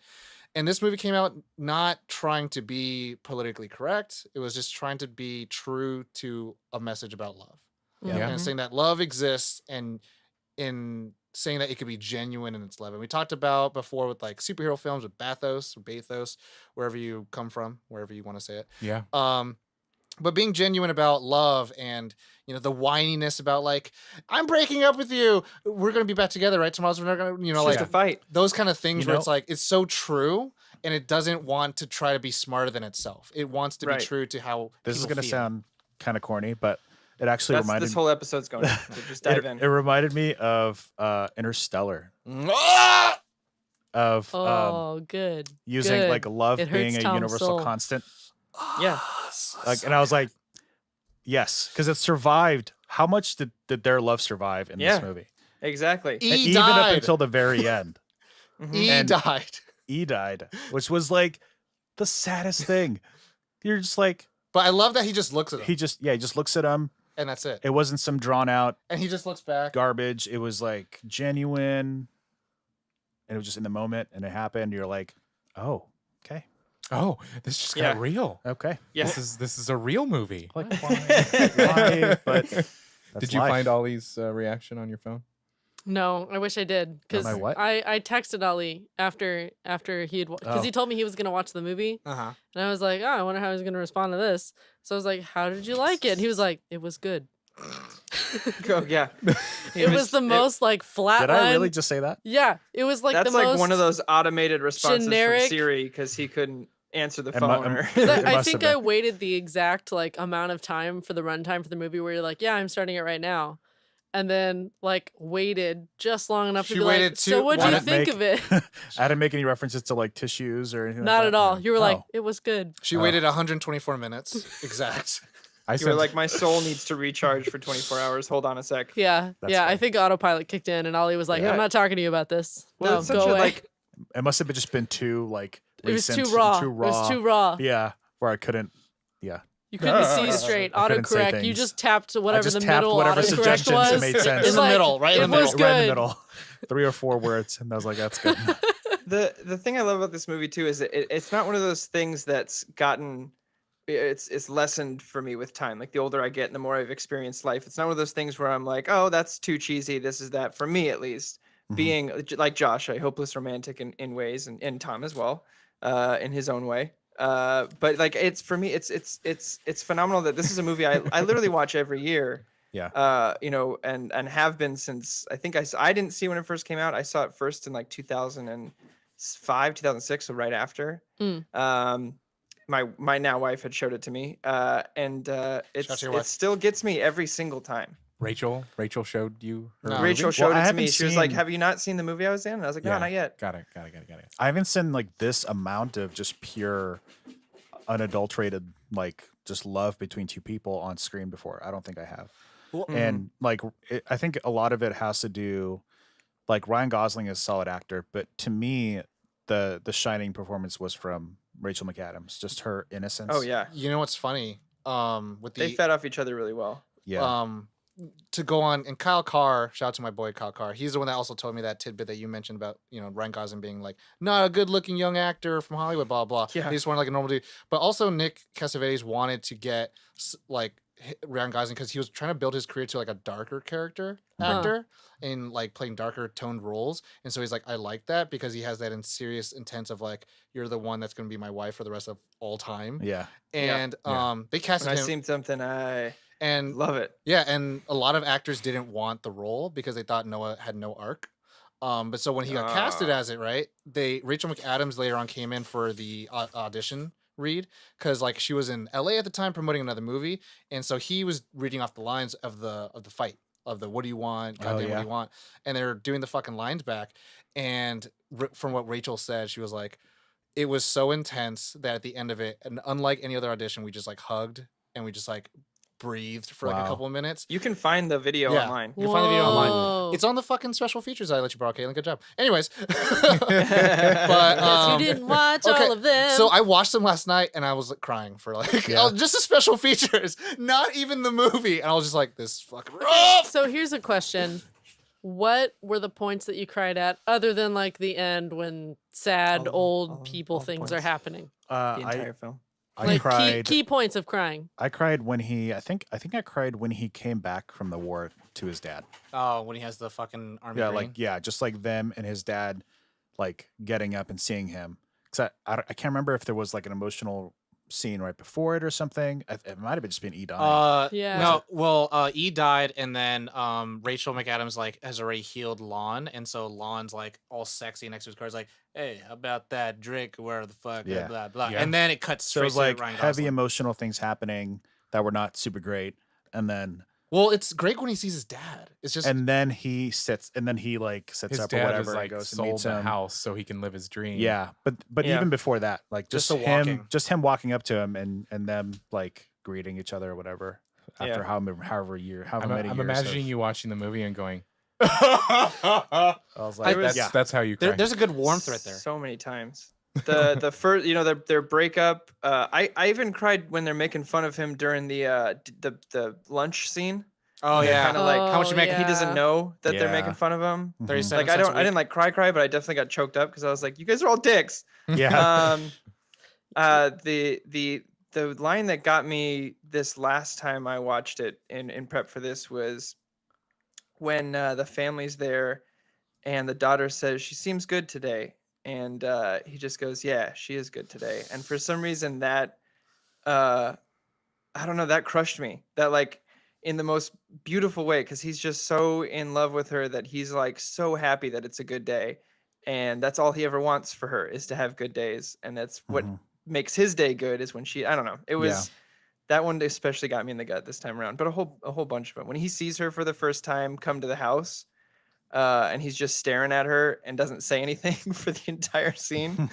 And this movie came out not trying to be politically correct. It was just trying to be true to a message about love. Yeah. And saying that love exists and in saying that it could be genuine in its love. And we talked about before with like superhero films with bathos, wherever you come from, wherever you want to say it. Yeah. But being genuine about love and the whininess about like I'm breaking up with you, we're gonna be back together, right? Tomorrow's we're not gonna It's like just a fight. those kind of things You where know- it's like it's so true and it doesn't want to try to be smarter than itself. It wants to Right. be true to how This is people going to feel. sound kind of corny, but it actually That's reminded this whole episode's going. So just dive in. it reminded me of Interstellar, Ah! of Oh, good. using Good. like love It being hurts a Tom's universal soul. constant. Yeah. Like, and I was like, yes, because it survived. How much did their love survive in Yeah. this movie? Exactly. E And even up died. until the very end, Mhm. E and- died. E died, which was like the saddest thing. You're just like, But I love that he just looks at him he just looks at him. and that's it. It wasn't some drawn out And he just looks back. garbage. It was like genuine, and it was just in the moment, and it happened. You're like, oh, okay. Oh, this just Yeah. got real. Okay. Yeah. This is a real movie. Like why? But that's Did you life. find Ollie's reaction on your phone? No, I wish I did because my what? I texted Ali after he had because Oh. he told me he was gonna watch the movie, Uh-huh. and I was like, oh, I wonder how he's gonna respond to this. So I was like, how did you like it? And he was like, it was good. Oh, yeah. It was the most like flat. Did I really just say that? Yeah, it was like That's the like most one of those automated responses generic- from Siri because he couldn't answer the Am I- phone. am- or... 'Cause It I must think have I been. waited the exact like amount of time for the runtime for the movie where you're like, yeah, I'm starting it right now, and then like waited just long enough She to be waited like, so two- what do why you not think of it? I didn't make any references to like tissues or anything. Not like at that. all. You were like, Oh. it was good. She Oh. waited 124 minutes exact. I You were sent like, my soul needs to recharge for 24 hours. Hold on a sec. Yeah, That's yeah. I funny. think autopilot kicked in, and Ollie was like, Yeah. I'm not talking to you about this. Well, No, it's such go a, away. like, It must have been just been too like it was recent too and raw. Too It was too raw. Yeah, where I couldn't. Yeah. You couldn't see straight. I couldn't say Autocorrect. You things. just tapped whatever just the tapped middle whatever autocorrect suggestions was. that made sense. It's In the like, middle, right in it the middle. was Right in the good. middle. 3 or 4 words, and I was like, "That's good." the thing I love about this movie too is that it's not one of those things that's gotten it's lessened for me with time. Like the older I get and the more I've experienced life, it's not one of those things where I'm like, oh, that's too cheesy. This is that for me at least. Mhm. Being like Josh, a hopeless romantic in ways, and Tom as well, in his own way. But like it's for me, it's phenomenal that this is a movie I literally watch every year. Yeah. You know, and have been since I think I didn't see it when it first came out. I saw it first in like 2005, 2006, so right after. Mm. My now wife had showed it to me, and Shout out to your it wife. still gets me every single time. Rachel showed you her No. movie? Rachel Well, showed I it to me. haven't She was like, seen- "Have you not seen the movie I was in?" And I was like, "No, Yeah. not yet." Got it. I haven't seen like this amount of just pure, unadulterated like just love between two people on screen before. I don't think I have. And like I think a lot of it has to do, like Ryan Gosling is a solid actor, but to me, the shining performance was from Rachel McAdams, just her innocence. Oh yeah, You know what's funny? With they the fed off each other really well. yeah. To go on, and Kyle Carr, shout out to my boy Kyle Carr. He's the one that also told me that tidbit that you mentioned about, you know, Ryan Gosling being like not a good looking young actor from Hollywood, blah blah. Yeah. He just wanted like a normal dude. But also Nick Cassavetes wanted to get like Ryan Gosling because he was trying to build his career to like a darker character actor in like playing darker toned roles. And so he's like, I like that because he has that in serious intent of like, you're the one that's going to be my wife for the rest of all time. Yeah. And Yeah. they casted When I him. seen something, I And love it. yeah, and a lot of actors didn't want the role because they thought Noah had no arc. But so when he got casted as it, right, Rachel McAdams later on came in for the audition read because like she was in LA at the time promoting another movie, and so he was reading off the lines of the fight of the what do you want, goddamn, what yeah. do you want, and they're doing the fucking lines back, and from what Rachel said, she was like, it was so intense that at the end of it, and unlike any other audition, we just like hugged and we just like breathed for like a Wow. couple of minutes. You can find the video Yeah. online. You can find the video online. Whoa. It's on the fucking special features I let you borrow, Caitlin. Good job. Anyways, but Yes, you didn't watch okay, all of them. so I watched them last night and I was like crying for like Yeah. just the special features, not even the movie. And I was just like, this fucking rough. So here's a question. What were the points that you cried at other than like the end when sad old people all the things are points. happening? The entire film. I Like cried. key points of crying. I cried when he. I think I cried when he came back from the war to his dad. Oh, when he has the fucking army. Yeah, green. just like them and his dad, like getting up and seeing him. Because I can't remember if there was like an emotional scene right before it or something. It might have just been E dying. Yeah. No, well, E died, and then Rachel McAdams like has already healed Lon, and so Lon's like all sexy next to his car. He's like, "Hey, how about that drink? Where the fuck?" Yeah. Blah blah. Yeah. And then it cuts So straight it was to like Ryan heavy Gosling. emotional things happening that were not super great, and then Well, it's great when he sees his dad. It's just he sits His up or dad whatever is like and goes and sold meets the him. house so he can live his dream. Yeah, but Yeah. even before that, like Just just, the walking. him walking up to him and them like greeting each other or whatever after Yeah. however many I'm years. imagining you watching the movie and going, I was like, that's how you cry. there's a good warmth right there. So many times. The first, you know, their breakup. I even cried when they're making fun of him during the lunch scene. Oh They're yeah, kinda like how much you make? yeah. He doesn't know that they're Yeah. making fun of him. 37 Like I cents a didn't week. like cry, but I definitely got choked up because I was like, you guys are all dicks. yeah, Um, The line that got me this last time I watched it in prep for this was when the family's there and the daughter says she seems good today, and he just goes, yeah, she is good today. And for some reason that I don't know, that crushed me, that like in the most beautiful way, because he's just so in love with her that he's like so happy that it's a good day, and that's all he ever wants for her is to have good days, and that's what makes his day good is when she, I don't know, it was that one especially got me in the gut this time around, but a whole bunch of them when he sees her for the first time come to the house, and he's just staring at her and doesn't say anything for the entire scene.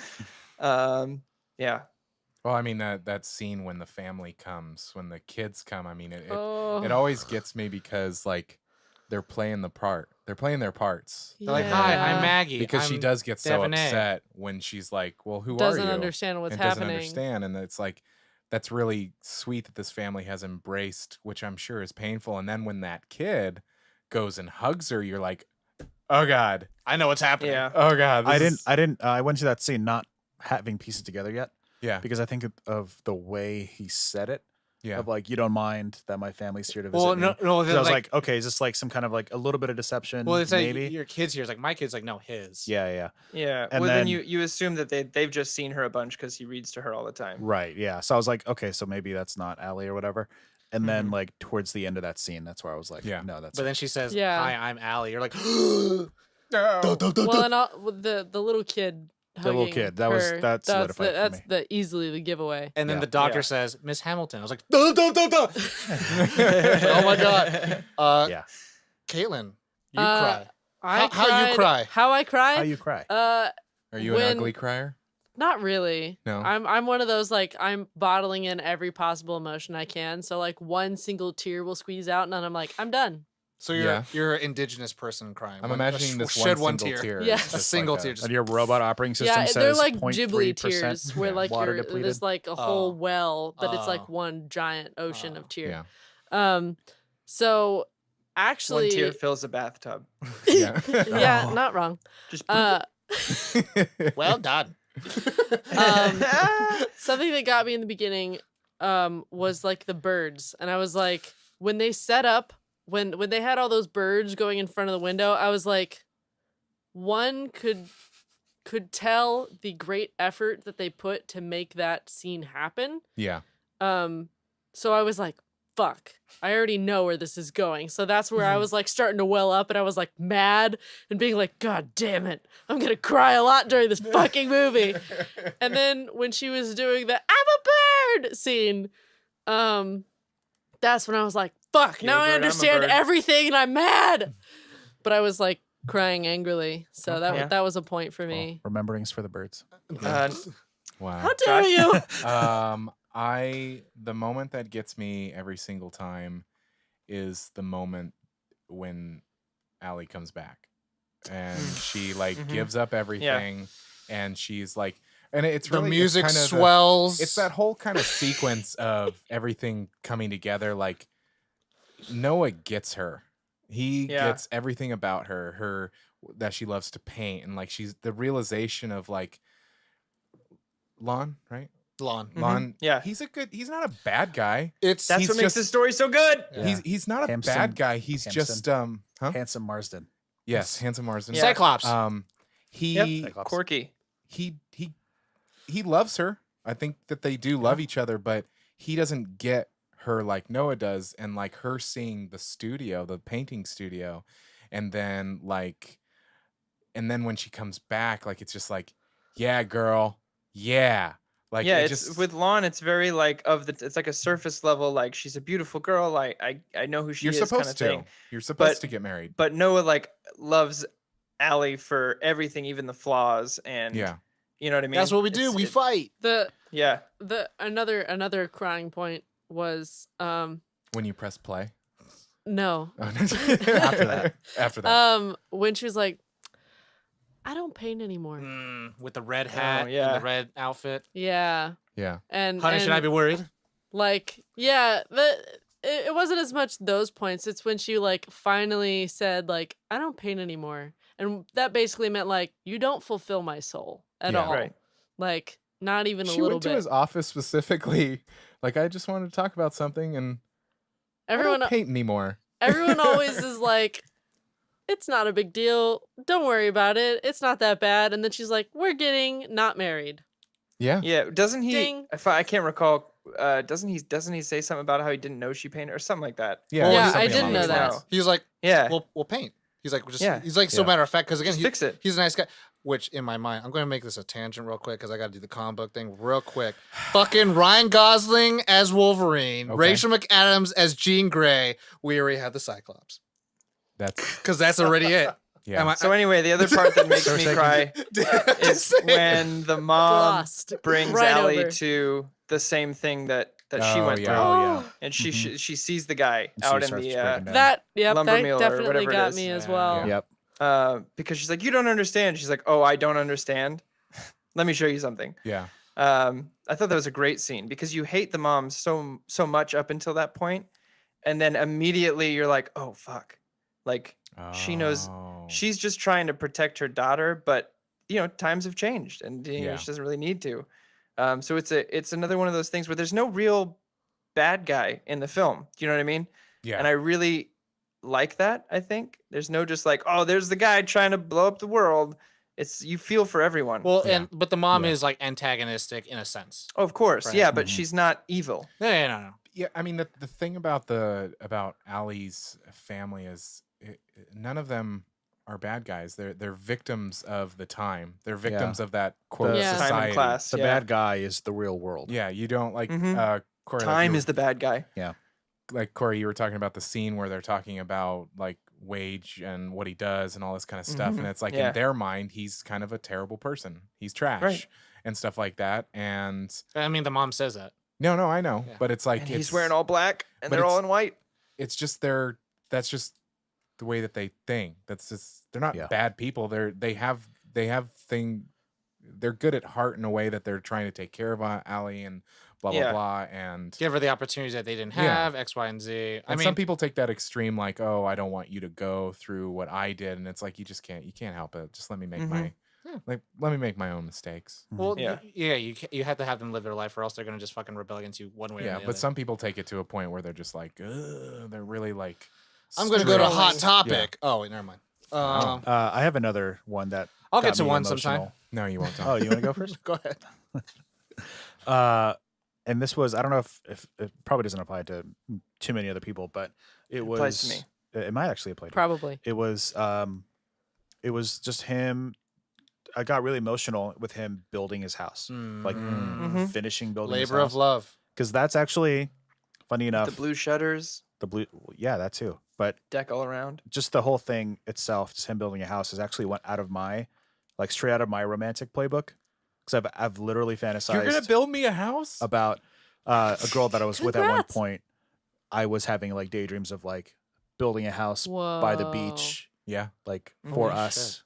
Yeah. Well, I mean that scene when the family comes, when the kids come. I mean, it Oh. always gets me because like they're playing the part. They're playing their parts. They're like, "Hi, I'm Yeah. Maggie." Because she I'm does get so Devonay." upset when she's like, "Well, who Doesn't are you?" understand what's and doesn't happening. understand, and it's like that's really sweet that this family has embraced, which I'm sure is painful. And then when that kid goes and hugs her, you're like, "Oh God, I know what's happening. Yeah. oh God." I went to that scene not having pieces together yet Yeah, because I think of the way he said it. yeah. Of like, you don't mind that my family's here to visit Well, me. no. 'Cause I was like, okay, is this like some kind of like a little bit of deception? Well, it's like maybe. your kid's here. It's like my kid's like, no, his. Yeah. Yeah. And Well, then then- you assume that they've just seen her a bunch because he reads to her all the time. Right. Yeah. So I was like, okay, so maybe that's not Allie or whatever. And then like towards the end of that scene, that's where I was like, Yeah. no, that's But then she says, Yeah. "Hi, I'm Allie." You're like, No. Well, and the little kid. The little hugging kid, that was- her, that solidified it for that's me. the easily the giveaway. and then Yeah. the doctor Yeah. says, "Miss Hamilton." I was like, "Duh, duh, duh, duh." Oh my God. yeah. Caitlin, you Uh, cry. I How you cried- cry? How I cry? How you cry? Are you an when- ugly crier? Not really. No. I'm one of those like I'm bottling in every possible emotion I can. So like one single tear will squeeze out, and then I'm like, I'm done. So Yeah. you're an indigenous person crying. I'm One- imagining this shed one one single tear. Yeah. It's A just single like tear. Just, And your robot operating system Yeah, says they're like 0.3% Ghibli tears, where like water you're, depleted. there's like a whole Oh. well, but it's like Oh. one giant ocean Oh. of tear. Yeah. So actually, One tear fills a bathtub. Yeah. yeah, Oh. not wrong. Just well done. Something that got me in the beginning was like the birds, and I was like, when they set up, when they had all those birds going in front of the window, I was like, one could tell the great effort that they put to make that scene happen. Yeah. So I was like, fuck, I already know where this is going. So that's where I was like starting to well up, and I was like mad and being like, God damn it, I'm gonna cry a lot during this fucking movie. And then when she was doing the I'm a bird scene, that's when I was like, fuck, You're now a I bird, I'm a understand bird. everything and I'm mad. But I was like crying angrily. So Yeah. that was a point for me. Rememberings for the birds. Wow. How dare you? The moment that gets me every single time is the moment when Allie comes back and she like gives up everything and she's like, and it's The really, it's music kind of swells. it's that whole kind of sequence of everything coming together. Like Noah gets her. He Yeah. gets everything about her that she loves to paint, and like she's the realization of like Lon, right? Lon. Lon, Yeah. he's not a bad guy. It's That's He's what makes just- this story so good. Yeah. He's not a Hampson- bad guy. He's Hampson. just huh? Handsome Marsden. Yes, handsome Marsden. Yeah. Cyclops. He Cyclops. Quirky. he loves her. I think that they do love each other, but he doesn't get her like Noah does, and like her seeing the studio, the painting studio, and then when she comes back, like it's just like, yeah, girl, yeah. Like Yeah, it it's just with Lon, it's very like it's like a surface level, like she's a beautiful girl, I know who she you're is kind supposed of to. thing. You're supposed But- to get married. But Noah like loves Allie for everything, even the flaws, and Yeah. you know what I mean? That's what we do. We fight. Yeah. The another crying point was When you press play. no. Oh, no. After that. When she was like, I don't paint anymore. With the red hat yeah. and the red outfit. Yeah. Yeah. And Honey, should I be worried? like, yeah, it wasn't as much those points. It's when she like finally said like, I don't paint anymore. And that basically meant like, you don't fulfill my soul at Yeah. all. Right. Like, Not even a She little went to bit. his office specifically. Like, I just wanted to talk about something, and I Everyone don't paint anymore. everyone always is like, it's not a big deal. Don't worry about it. It's not that bad. And then she's like, we're getting not married. Yeah. Yeah, doesn't he? Ding. If I can't recall, doesn't he say something about how he didn't know she painted or something like that? Yeah. Well, Yeah, something I didn't along know those that. lines. He was like, Yeah. we'll paint. He's like, Yeah. he's like, so Yeah. matter of fact, because again, Just fix it. he's a nice guy. Which in my mind, I'm going to make this a tangent real quick because I got to do the comic book thing real quick. Fucking Ryan Gosling as Wolverine, Okay. Rachel McAdams as Jean Grey. We already have the Cyclops That's because that's already it. yeah. Am I- So anyway, the other part that makes me cry is Just saying. when the mom Lost. brings Right Allie over. to the same thing that she Oh, went yeah. through, Oh, yeah. and she Mhm. she sees the guy And she out in starts the breaking down. That Lumber that mill or definitely whatever it got is. me as Yeah. well. Yep. Because she's like, you don't understand. She's like, oh, I don't understand. Let me show you something. Yeah. I thought that was a great scene because you hate the mom so much up until that point, and then immediately you're like, oh fuck, like she knows Oh. she's just trying to protect her daughter, but times have changed, and Yeah. she doesn't really need to. So it's another one of those things where there's no real bad guy in the film. Do you know what I mean? Yeah. And I really like that. I think there's no just like, oh, there's the guy trying to blow up the world. It's you feel for everyone. Well, Yeah. but the mom Yeah. is like antagonistic in a sense. Oh, of course, Right. yeah, but Mhm. she's not evil. No. Yeah, I mean the thing about Allie's family is none of them are bad guys. They're victims of the time. They're victims of that quote Yeah. Time society. and class. The yeah. bad guy is the real world. Yeah, you don't like Mhm. Corey. Time is the bad guy. like Corey. You were talking about the scene where they're talking about like Wage and what he does and all this kind of stuff, Mhm. and it's like Yeah. in their mind he's kind of a terrible person. He's trash Right. and stuff like that. And I mean, the mom says that. no, I know, Yeah. but it's like And he's it's- wearing all black, and but they're all it's- in white. it's just that's just the way that they think. That's just they're not Yeah. bad people. They have they're good at heart in a way that they're trying to take care of Allie and blah blah Yeah. blah. And Give her the opportunities that they didn't Yeah. have, X, Y, and Z. I and mean, some people take that extreme, like, oh, I don't want you to go through what I did, and it's like you can't help it. Just let me make my Yeah. let me make my own mistakes. well, Yeah. you have to have them live their life, or else they're gonna just fucking rebel against you one way or Yeah, the but other. some people take it to a point where they're just like, ugh, they're really like. I'm gonna go to strict. hot Strolling. topic. Oh wait, never mind. Oh. I have another one that I'll get got to me one sometime. emotional. No, you won't. Tom. Oh, you want to go first? Go ahead. And this was I don't know if it probably doesn't apply to too many other people, but it was applies to me. It might actually apply to you. Probably. It was just him. I got really emotional with him building his house, like Mhm. finishing building his Labor of house. love. Because that's actually funny enough. The blue shutters, the blue, yeah, that too. But deck all around. just the whole thing itself, just him building a house, is actually went out of my, like straight out of my romantic playbook. Because I've literally fantasized You're gonna build me a house? about a girl that I was with at one Congrats. point. I was having like daydreams of like building a house by the beach, Yeah. like for Holy us.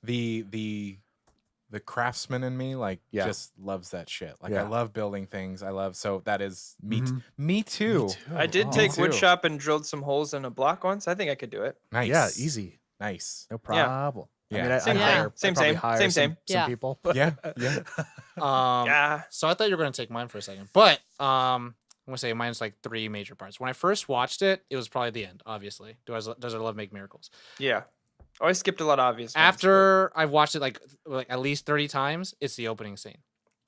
The craftsman in me like Yeah. just loves that shit. Like I Yeah. love building things. so that is me. Mhm. Me too. I did Oh. take wood too. shop and drilled some holes in a block once. I think I could do it. Nice. Yeah, easy, Nice. no problem. Yeah. I mean, Same thing. I'd Same, probably same. hire Same, some Yeah. people. Yeah. Yeah. Yeah. So I thought you were gonna take mine for a second, but I'm gonna say mine's like three major parts. When I first watched it, it was probably the end. Obviously, does our love make miracles? Yeah. Oh, I skipped a lot of obvious ones, but- After I've watched it like at least 30 times, it's the opening scene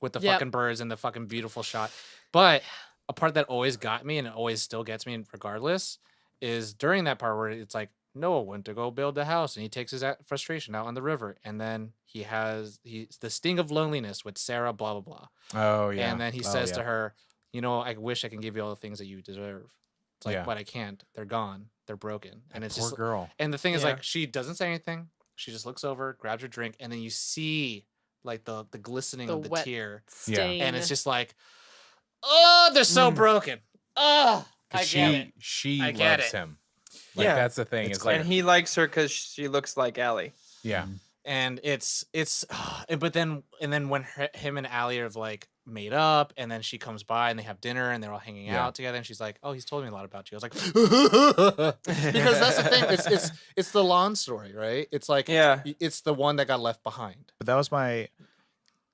with the Yep. fucking birds and the fucking beautiful shot. But a part that always got me and it always still gets me regardless is during that part where it's like Noah went to go build the house and he takes his frustration out on the river, and then he's the sting of loneliness with Sarah, blah blah blah. Oh yeah. And then he Oh, says yeah. to her, I wish I can give you all the things that you deserve. It's like, Yeah. but I can't. They're gone. They're broken. And it's Poor just girl. and the thing is, Yeah. like, she doesn't say anything. She just looks over, grabs her drink, and then you see like the glistening The of the wet tear, Stain. and it's just like, oh, they're so broken. Oh, I 'Cause get it. she I get loves it. him. Like Yeah. that's the thing. It's It's like And he likes her because she looks like Allie. yeah. And it's but then when him and Allie are like made up, and then she comes by and they have dinner and they're all hanging Yeah. out together, and she's like, oh, he's told me a lot about you. I was like, because that's the thing. It's the lawn story, right? It's like Yeah. it's the one that got left behind. But that was my,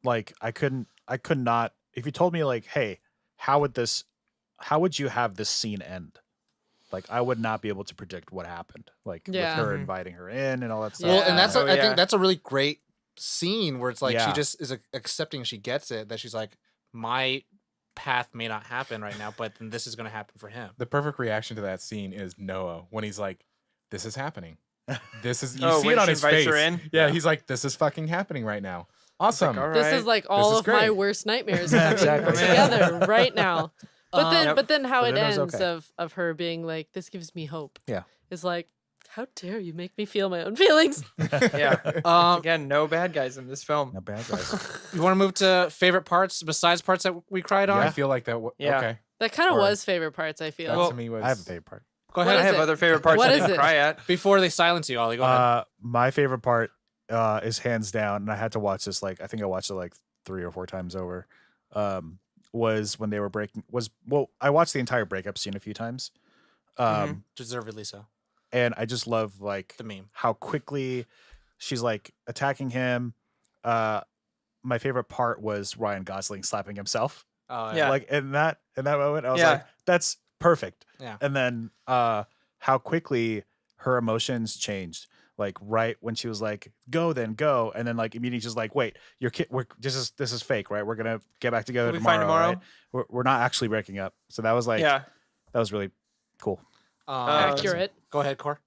like, I couldn't could not. If you told me like, hey, how would you have this scene end? Like, I would not be able to predict what happened. Like with Yeah. her Mhm. inviting her in and all that stuff. Well, and that's Oh, I yeah. think that's a really great scene where it's like she Yeah. just is accepting she gets it, that she's like, my path may not happen right now, but then this is going to happen for him. The perfect reaction to that scene is Noah when he's like, "This is happening. This is." You Oh, see when it on she his invites face. her in? Yeah, Yeah. he's like, "This is fucking happening right now. It's like, Awesome." all This right. is like all is of my great. worst nightmares coming Exactly. together right now. But then, Yep. but then how But it then it was ends okay. of her being like, "This gives me hope." Yeah. Is like, how dare you make me feel my own feelings? Yeah. Um, Again, no bad guys in this film. Not bad, guys. you want to move to favorite parts besides parts that we cried on? I feel like that. Yeah. Okay, That kind of Or- was favorite parts. I feel. that Well, to me was. I have a favorite part. Go What ahead. I is have it? other favorite parts What I is didn't it? cry at. Before they silence you, Ollie, go ahead. My favorite part is hands down, and I had to watch this I think I watched it like 3 or 4 times over. Was when they were breaking. I watched the entire breakup scene a few times, Deservedly so. and I just love like The meme. how quickly she's like attacking him. My favorite part was Ryan Gosling slapping himself. Oh, Yeah. Like in that moment, I was Yeah. like, "That's perfect." Yeah. And then how quickly her emotions changed. Like right when she was like, "Go, then go," and then like immediately she's like, "Wait, your kid. This is fake, right? We're gonna get back together We'll be tomorrow. fine tomorrow?" Right? We're not actually breaking up." So that was like, Yeah. that was really cool. Accurate. Go ahead, Core.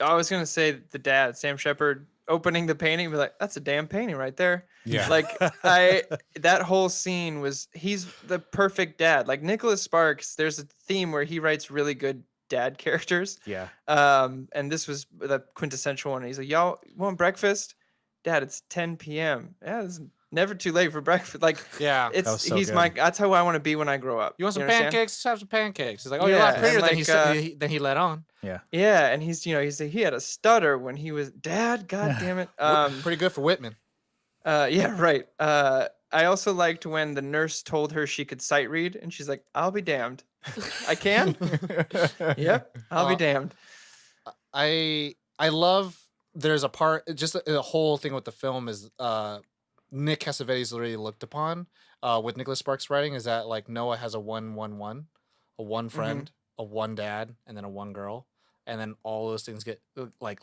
I was gonna say the dad, Sam Shepard, opening the painting, be like, "That's a damn painting right there." Yeah. Like that whole scene he's the perfect dad. Like Nicholas Sparks, there's a theme where he writes really good dad characters. Yeah. And this was the quintessential one. He's like, "Y'all want breakfast? Dad, it's 10 p.m. Yeah, it's never too late for breakfast." Like Yeah. That was so he's good. that's how I want to be when I grow up. You want some understand? pancakes? Let's have some pancakes. He's like, oh, you're a lot Yeah, prettier and than like, than he let on. Yeah, and he's he had a stutter when he was dad. God damn it. Pretty good for Whitman. Yeah, right. I also liked when the nurse told her she could sight read, and she's like, "I'll be damned. I can. Yep, I'll be Uh, damned." I love there's a part just the whole thing with the film is Nick Cassavetes already looked upon with Nicholas Sparks writing is that like Noah has a 1-1-1, a one friend, a one dad, and then a one girl, and then all those things get like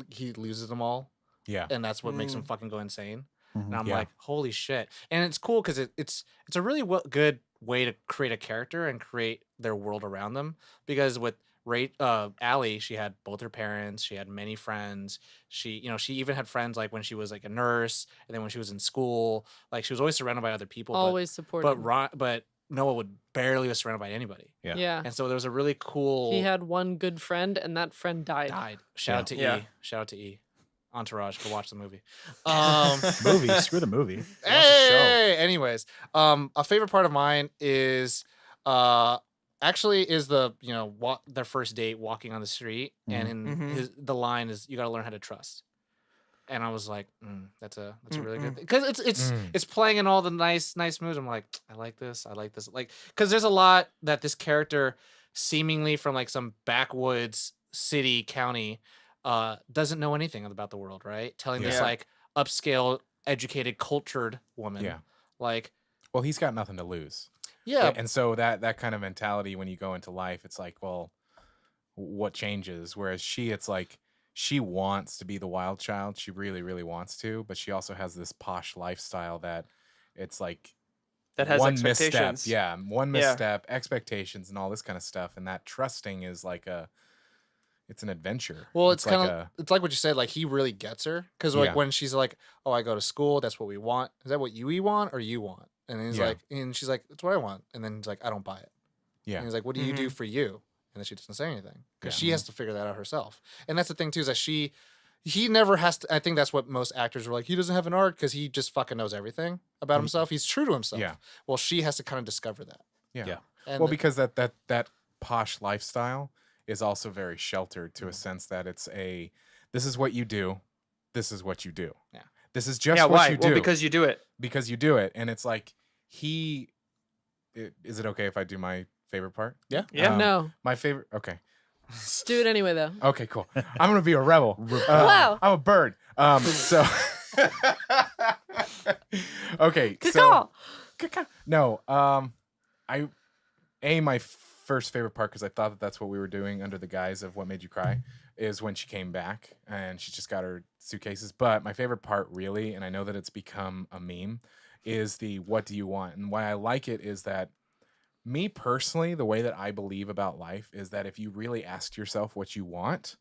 he loses them all, Yeah. and that's what makes him fucking go insane. Mhm. And I'm Yeah. like, holy shit! And it's cool because it's a really good way to create a character and create their world around them. Because with Allie, she had both her parents, she had many friends. She even had friends like when she was like a nurse, and then when she was in school, like she was always surrounded by other people. Always supportive. but Noah would barely was surrounded by anybody. Yeah. Yeah. And so there was a really cool. He had one good friend, and that friend died. died. Shout out to Yeah. E. Shout out to E. Entourage. Go watch the movie. Movie. Screw the movie. Watch the show. Hey, anyways, a favorite part of mine is actually is the their first date walking on the street, and in the line is you got to learn how to trust. And I was like, that's a really good thing because it's playing in all the nice moves. I'm like, I like this, like because there's a lot that this character seemingly from like some backwoods city county doesn't know anything about the world, right? Telling this Yeah. like upscale, educated, cultured woman, Yeah. like Well, he's got nothing to lose. yeah, And so that kind of mentality when you go into life, it's like, well, what changes? Whereas it's like she wants to be the wild child. She really, really wants to, but she also has this posh lifestyle that it's like That has one misstep. expectations. Yeah, one Yeah. misstep, expectations, and all this kind of stuff. And that trusting is like it's an adventure. Well, it's like kind of it's like what you said. Like he really gets her because like Yeah. when she's like, "Oh, I go to school. That's what we want." Is that what we want or you want? And then he's Yeah. like, and she's like, "That's what I want." And then he's like, "I don't buy it." yeah, And he's like, "What do you do for you?" And then she doesn't say anything because Yeah. she has to figure that out herself. And that's the thing too is that he never has to. I think that's what most actors were like. He doesn't have an arc because he just fucking knows everything about himself. He's true to himself. Yeah. Well, she has to kind of discover that. yeah. Yeah. And Well, because that posh lifestyle is also very sheltered to a sense that it's this is what you do, this is what you do. Yeah. This is just Yeah, what why? you do. Well, because you do it. because you do it, and it's like is it okay if I do my favorite part? Yeah. Yeah. No. My favorite. Okay. Do it anyway, though. Okay. Cool. I'm gonna be a rebel. Wow. I'm a bird. So Okay, so Caw. no, my first favorite part, because I thought that that's what we were doing under the guise of What Made You Cry, is when she came back and she just got her suitcases. But my favorite part, really, and I know that it's become a meme, is the "What do you want?" And why I like it is that, me personally, the way that I believe about life is that if you really asked yourself what you want,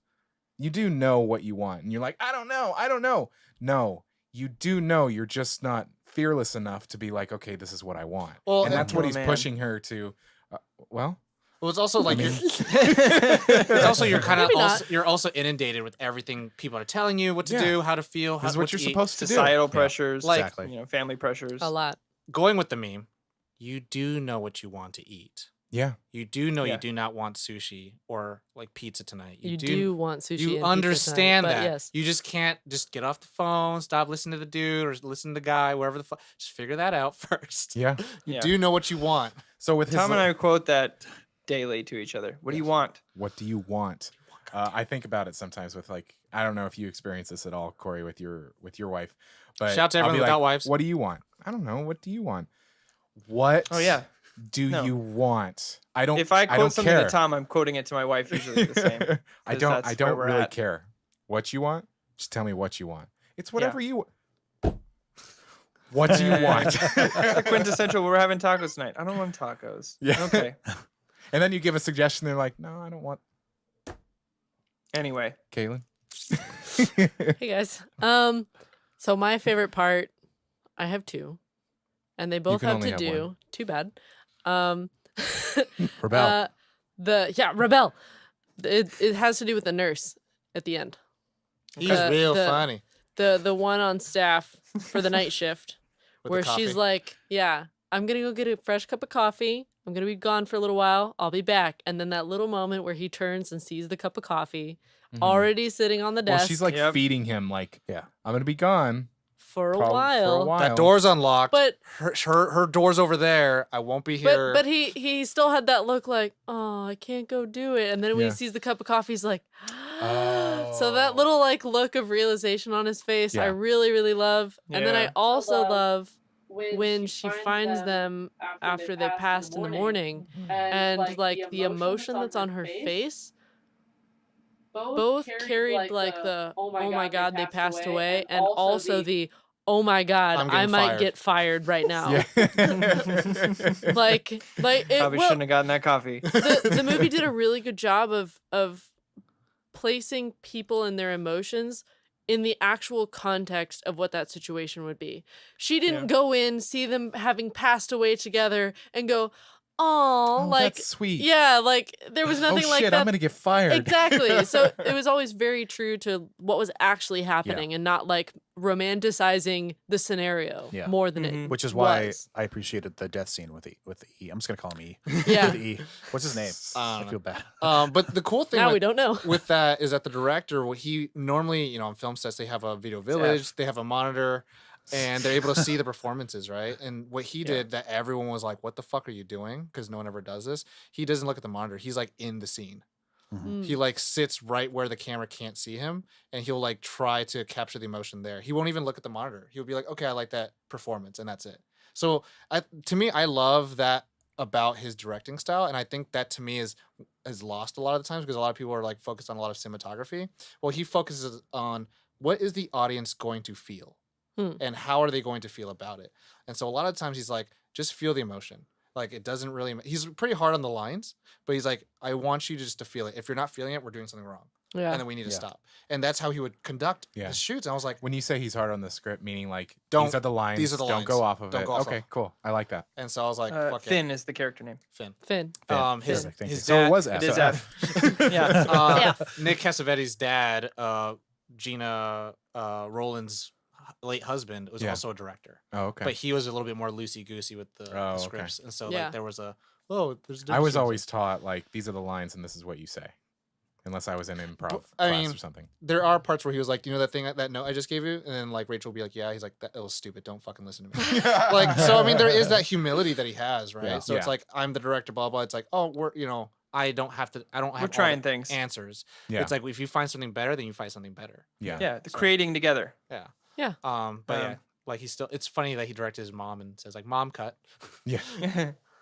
you do know what you want. And you're like, I don't know. No, you do know. You're just not fearless enough to be like, okay, this is what I want. Well, And that's what Oh, he's man. pushing her to. Well, it's also like mean- it's also you're kind of Maybe also, not. you're also inundated with everything people are telling you what to Yeah. do, how to feel, this how is what to you're eat. supposed to do. Societal pressures, Like- Exactly. family pressures. A lot. Going with the meme, you do know what you want to eat. Yeah. You do know Yeah. you do not want sushi or like pizza tonight. You do want sushi. and You pizza understand tonight, but that. Yes. You just can't just get off the phone, stop listening to the dude or listen to the guy, wherever the fuck. Just figure that out first. Yeah. You Yeah. do know what you want. So with his, Tom and I quote that daily to each other. What do you want? what do you want? I think about it sometimes with, like, I don't know if you experience this at all, Corey, with your wife. But Shout out to I'll everyone be without like, wives. What do you want? I don't know. What do you want? What? Oh yeah. Do No. you want? I don't. If I don't quote something care. to Tom, I'm quoting it to my wife usually the same. I 'cause don't. that's I where don't we're really at. care what you want. Just tell me what you want. It's whatever you. What do you want? It's the quintessential. We're having tacos tonight. I don't want tacos. Yeah. Okay. And then you give a suggestion. They're like, no, I don't want. Anyway. Kaylin. Hey guys. So my favorite part, I have two, and they both can have only to have do. one. Too bad. Rebel. Rebel. It has to do with the nurse at the end. He's The- real the- funny. The one on staff for the night shift, With the where she's coffee. like, "Yeah, I'm gonna go get a fresh cup of coffee. I'm gonna be gone for a little while. I'll be back." And then that little moment where he turns and sees the cup of coffee already sitting on the Well, desk she's like Yep. feeding him. Like, Yeah. I'm gonna be gone for a for while. a while. That door's unlocked. But her door's over there. I won't be here. but he still had that look like, oh, I can't go do it. And then when Yeah. he sees the cup of coffee, he's like, Oh. so that little like look of realization on his face, I Yeah. really, really love. And then I Yeah. also love love when she finds them after they passed in the morning, and like the emotion that's on her face. Both carried like the oh my god they passed away, and also the oh my god I'm I getting might fired. get fired right now. Yeah. like it, Probably well, shouldn't have gotten that coffee. the movie did a really good job of placing people and their emotions in the actual context of what that situation would be. She didn't Yeah. go in, see them having passed away together, and go, "Oh, like that's sweet. yeah, like there was nothing oh like shit, that." I'm gonna get fired. Exactly. So it was always very true to what was actually happening, and not like romanticizing the scenario Yeah. more than Mhm. it Which is why was. I appreciated the death scene with the E. I'm just gonna call him E. Yeah. The E. What's his name? I feel bad. But the cool thing Now we with, don't know. with that is that the director, what he normally, on film sets, they have a video village, they have a monitor, and they're able to see the performances, right? And what he did that everyone was like, "What the fuck are you doing?" Because no one ever does this. He doesn't look at the monitor. He's like in the scene. Mm. He like sits right where the camera can't see him, and he'll like try to capture the emotion there. He won't even look at the monitor. He'll be like, "Okay, I like that performance," and that's it. So, to me, I love that about his directing style, and I think that to me is lost a lot of the times because a lot of people are like focused on a lot of cinematography. Well, he focuses on what is the audience going to feel, and how are they going to feel about it. And so a lot of times he's like, just feel the emotion. Like it doesn't really. He's pretty hard on the lines, but he's like, I want you just to feel it. If you're not feeling it, we're doing something wrong, Yeah. and then we need to Yeah. stop. And that's how he would conduct Yeah. his shoots. And I was like, When you say he's hard on the script, meaning like Don't- these are the lines. these are the Don't go lines. off of Don't it. go off Okay, of- cool. I like that. and so I was like, fuck Finn is the character name. Finn. Finn. Finn. His Perfect, thank his So dad, it was It F. is So- F. Yeah. Yeah. Nick Cassavetes' dad, Gina Rowland's late husband, was Yeah. also a director. Oh, okay. But he was a little bit more loosey goosey with the Oh, okay. scripts, and so Yeah. like there was there's. A I was difference. always taught like these are the lines and this is what you say, unless I was in improv I class mean, or something. There are parts where he was like, that thing, that note I just gave you, and then like Rachel will be like, yeah, he's like, that was stupid. Don't fucking listen to me. Like, so I mean, there is that humility that he has, right? Yeah. So it's Yeah. like, I'm the director, blah blah. It's like, oh, I don't have We're all trying the things. answers. Yeah. It's like if you find something better, then you find something better. Yeah. Yeah. The creating together. Yeah. Yeah. But yeah, Like he's still. It's funny that he directed his mom and says like, "Mom, cut." Yeah.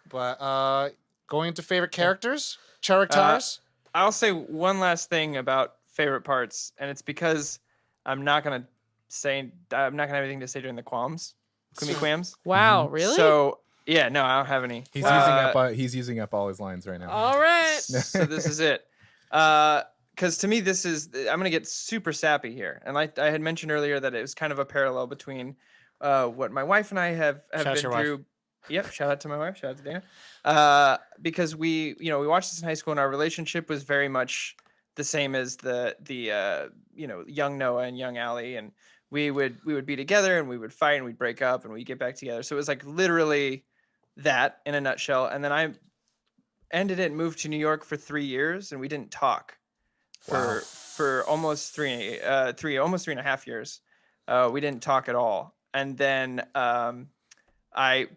But going into favorite characters, characters. I'll say one last thing about favorite parts, and it's because I'm not gonna have anything to say during the qualms, quams. Wow, really? So yeah, no, I don't have any. He's using up all his lines right now. All right. So this is it. Because to me, I'm gonna get super sappy here, and like I had mentioned earlier, that it was kind of a parallel between what my wife and I have Shout out to been your wife. through. Yep, shout out to my wife, shout out to Dana. Because we watched this in high school, and our relationship was very much the same as the young Noah and young Allie, and we would be together, and we would fight, and we'd break up, and we'd get back together. So it was like literally that in a nutshell. And then I ended it and moved to New York for 3 years, and we didn't talk for almost almost 3.5 years. We didn't talk at all. And then I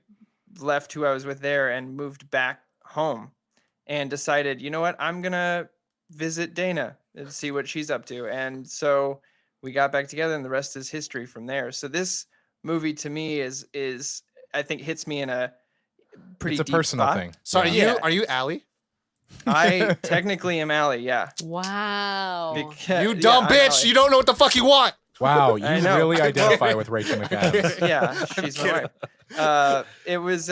left who I was with there and moved back home and decided, you know what, I'm gonna visit Dana and see what she's up to. And so we got back together, and the rest is history from there. So this movie to me is I think hits me in a pretty It's a deep personal spot. thing. So Yeah. are you Allie? I technically am Allie, yeah. Wow. Because, You dumb I'm bitch! Allie. You don't know what the fuck you want. Wow, you I know. really identify with Rachel McAdams. Yeah, she's my wife. It was,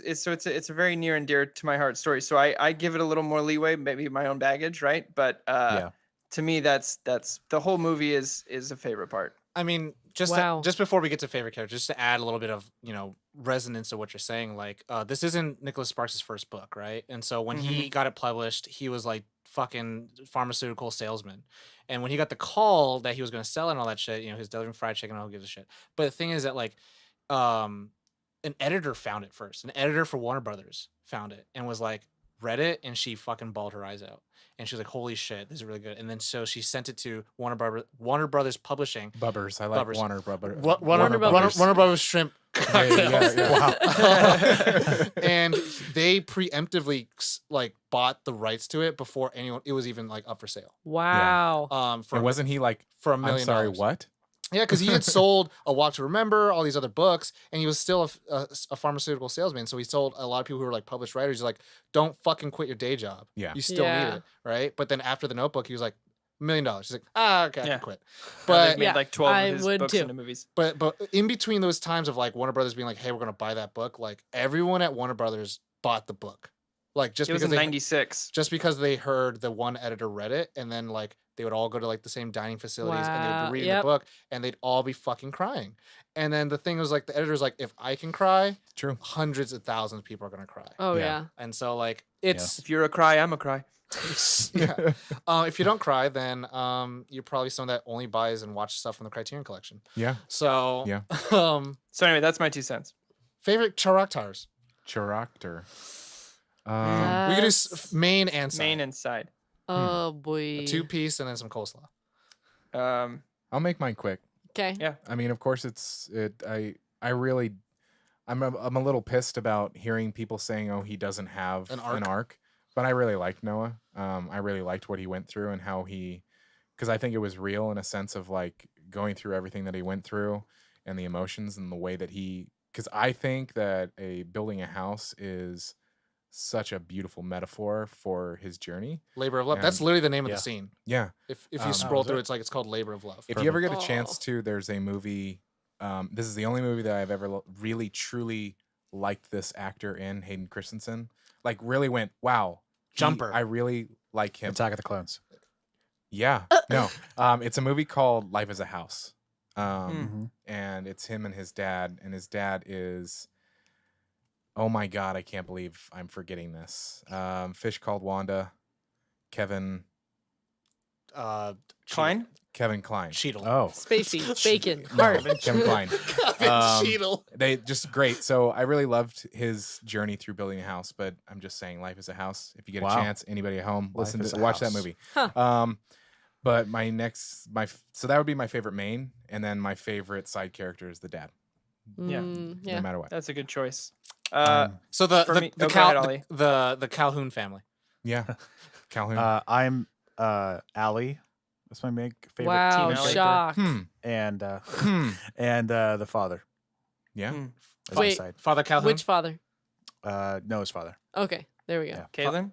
it's a very near and dear to my heart story. So I give it a little more leeway, maybe my own baggage, right? But Yeah. to me, that's the whole movie is a favorite part. I mean, Wow. just before we get to favorite character, just to add a little bit of resonance to what you're saying. Like, this isn't Nicholas Sparks' first book, right? And so when he got it published, he was like fucking pharmaceutical salesman. And when he got the call that he was going to sell and all that shit, he was delivering fried chicken and all gives a shit. But the thing is that like, an editor found it first. An editor for Warner Brothers found it and was like, read it, and she fucking bawled her eyes out. And she was like, holy shit, this is really good. And then so she sent it to Warner Brothers Publishing. Bubbers. I like Bubbers. Warner Brothers. Warner Brothers. Warner Brothers Shrimp. Yeah. Wow. And they preemptively like bought the rights to it before it was even like up for sale. Wow. And wasn't he like, for $1 I'm million? sorry, what? Yeah, because he had sold A Walk to Remember, all these other books, and he was still a pharmaceutical salesman. So he sold a lot of people who were like published writers. He's like, don't fucking quit your day job. Yeah. You still Yeah. need it, right? But then after the Notebook, he was like, $1 million. He's like, okay, I Yeah. can quit. But But made Yeah, like 12 I of his would books too. into movies. but in between those times of like Warner Brothers being like, hey, we're gonna buy that book, like everyone at Warner Brothers bought the book, like It was in they 96. just because they heard the one editor read it, and then like they would all go to like the same dining facilities and they would Wow, be reading yep. the book, and they'd all be fucking crying. And then the thing was like the editor's like, if I can cry, True. hundreds of thousands of people are gonna cry. Oh Yeah. yeah. And so like it's If you're a cry, I'm a cry. yeah. If you don't cry, then you're probably someone that only buys and watches stuff from the Criterion Collection. Yeah. So Yeah. So anyway, that's my 2 cents. Favorite characters. Character. We could do main and side. Main and side. Oh boy. A 2-piece and then some coleslaw. I'll make mine quick. Okay. Yeah. I mean, of course, I'm a little pissed about hearing people saying, "Oh, he doesn't have An an arc. arc," but I really liked Noah. I really liked what he went through and how because I think it was real in a sense of like going through everything that he went through and the emotions and the way that because I think that building a house is such a beautiful metaphor for his journey. Labor of Love. And- That's literally the name of Yeah. the scene. Yeah. If you Oh, scroll is through, it? it's like it's called Labor of Love. If you ever get a Oh. chance to, there's a movie. This is the only movie that I've ever really truly liked this actor in, Hayden Christensen. Like really went, wow. Jumper. I really like him. Attack of the Clones. Yeah. No. It's a movie called Life as a House. Mm-hmm. And it's him and his dad. And his dad is, oh my God, I can't believe I'm forgetting this. Fish Called Wanda, Kevin Klein? Klein. Cheadle. Oh, Spacey, bacon, heart. Kevin Klein. Kevin Cheadle. They just great. So I really loved his journey through building a house, but I'm just saying Life is a House. If you get a Wow. chance, anybody at home, Life is a watch that House. movie. Huh. But so that would be my favorite main, and then my favorite side character is the dad, Yeah. no Yeah. matter what. That's a good choice. So For the me- the, oh, go ahead, Cal, Ollie. the Calhoun family. Yeah. Calhoun. I'm Allie. That's my favorite Wow, teen Alley. shock. and Hmm. the father. Yeah. Mm. as my Wait. side. Father Calhoun. Which father? No, his father. Okay, there we go. Yeah. Kaylin?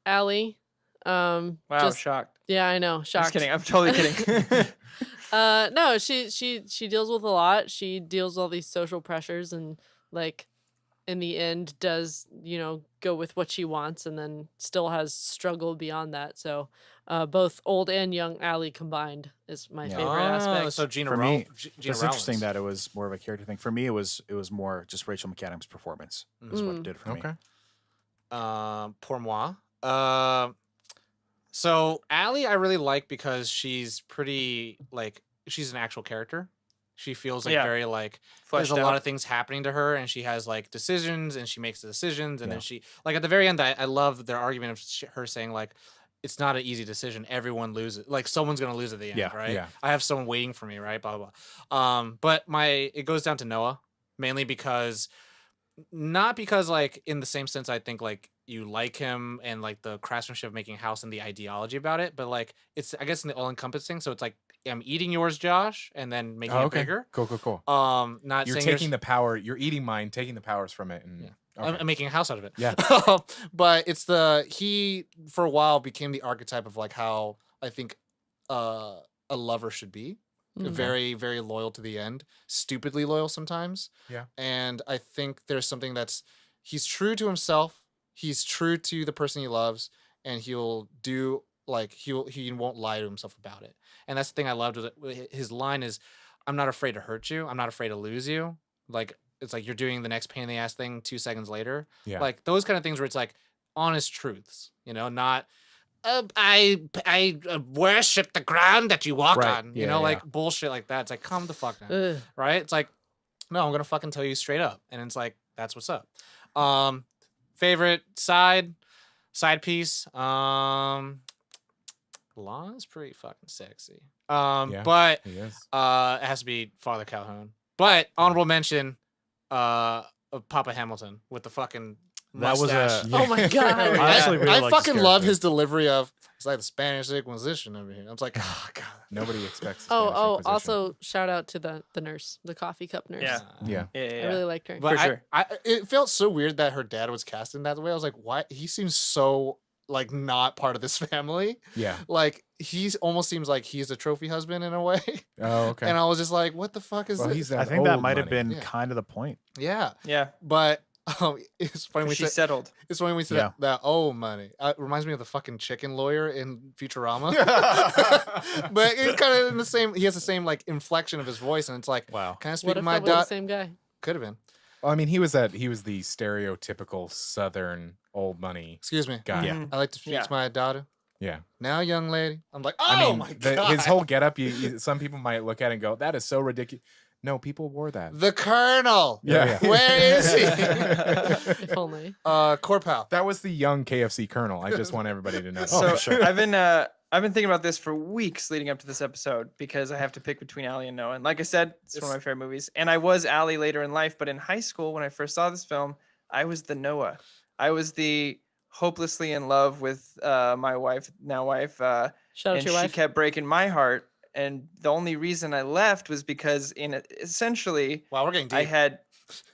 Allie. Wow, just shocked. yeah, I know. I'm Shocked. just kidding. I'm totally kidding. No, she deals with a lot. She deals with all these social pressures and like in the end does, go with what she wants and then still has struggle beyond that. So both old and young Allie combined is my Yeah. favorite aspect. So Gina For Rowell. me, Gina It's Rowlands. interesting that it was more of a character thing. For me, it was more just Rachel McAdams' performance. Is what it did for me. Okay. Pour moi. So Allie, I really like because she's pretty like she's an actual character. She feels like Yeah. very like Fleshed there's a lot out. of things happening to her, and she has like decisions, and she makes the decisions, and Yeah. then she like at the very end, I love their argument of her saying like. It's not an easy decision. Everyone loses. Like someone's gonna lose at the end, Yeah, right? yeah. I have someone waiting for me, right? Blah blah blah. But it goes down to Noah mainly because not because like in the same sense I think like you like him and like the craftsmanship of making a house and the ideology about it, but like it's I guess in the all encompassing. So it's like I'm eating yours, Josh, and then making Oh, it okay. bigger. Cool. Not You're saying taking the power. You're eating mine, taking the powers from it, and Yeah. okay. I'm making a house out of it. Yeah. But it's he for a while became the archetype of like how I think a lover should be. Mm. Very, very loyal to the end. Stupidly loyal sometimes. Yeah. And I think there's something he's true to himself. He's true to the person he loves, and he'll do like he won't lie to himself about it. And that's the thing I loved with it. His line is, "I'm not afraid to hurt you. I'm not afraid to lose you." Like it's like you're doing the next pain in the ass thing 2 seconds later. Yeah. Like those kind of things where it's like honest truths, not. I worship the ground that you walk Right. on. Yeah, Like bullshit like that. It's like calm the fuck down, Ugh. right? It's like no, I'm gonna fucking tell you straight up, and it's like that's what's up. Favorite side piece. Lana's pretty fucking sexy. Yeah. But He is. it has to be Father Calhoun. But honorable mention, Papa Hamilton with the fucking That was mustache. Oh my god. I actually really I liked his fucking love character. his delivery of it's like the Spanish Inquisition over here. I was like, oh god. Nobody expects. the Oh, Spanish Inquisition. also shout out to the nurse, the coffee cup nurse. Yeah. Yeah. I really liked her. But For sure. it felt so weird that her dad was cast in that way. I was like, why? He seems so like not part of this family. Yeah. Like he's almost seems like he's a trophy husband in a way. Oh, okay. And I was just like, what the fuck is well, this? he's I that think that old might have money. been Yeah. kind of the point. Yeah, Yeah. but it's funny we She said settled. it's funny we said Yeah. that money. It reminds me of the fucking chicken lawyer in Futurama. But it's kind of in the same. He has the same like inflection of his voice, and it's like, Wow. can I speak What to if my that was the dad? same guy? Could have been. Well, I mean, he was the stereotypical Southern old money Excuse me. guy. Yeah. Mhm. I like to speak Yeah. to my daughter. Yeah. Now, young lady. I'm like, oh I mean, my god. his whole getup. Some people might look at it and go, "That is so ridiculous." No, people wore that. the Colonel. Yeah. Where is he? If only. Corpow. That was the young KFC Colonel. I just want everybody to know. Oh, So for sure. I've been thinking about this for weeks leading up to this episode because I have to pick between Allie and Noah. And like I said, it's one of my favorite movies. And I was Allie later in life, but in high school when I first saw this film, I was the Noah. I was the hopelessly in love with my wife, now wife, Shout out and to your she wife. kept breaking my heart. And the only reason I left was because essentially Wow, we're getting deep.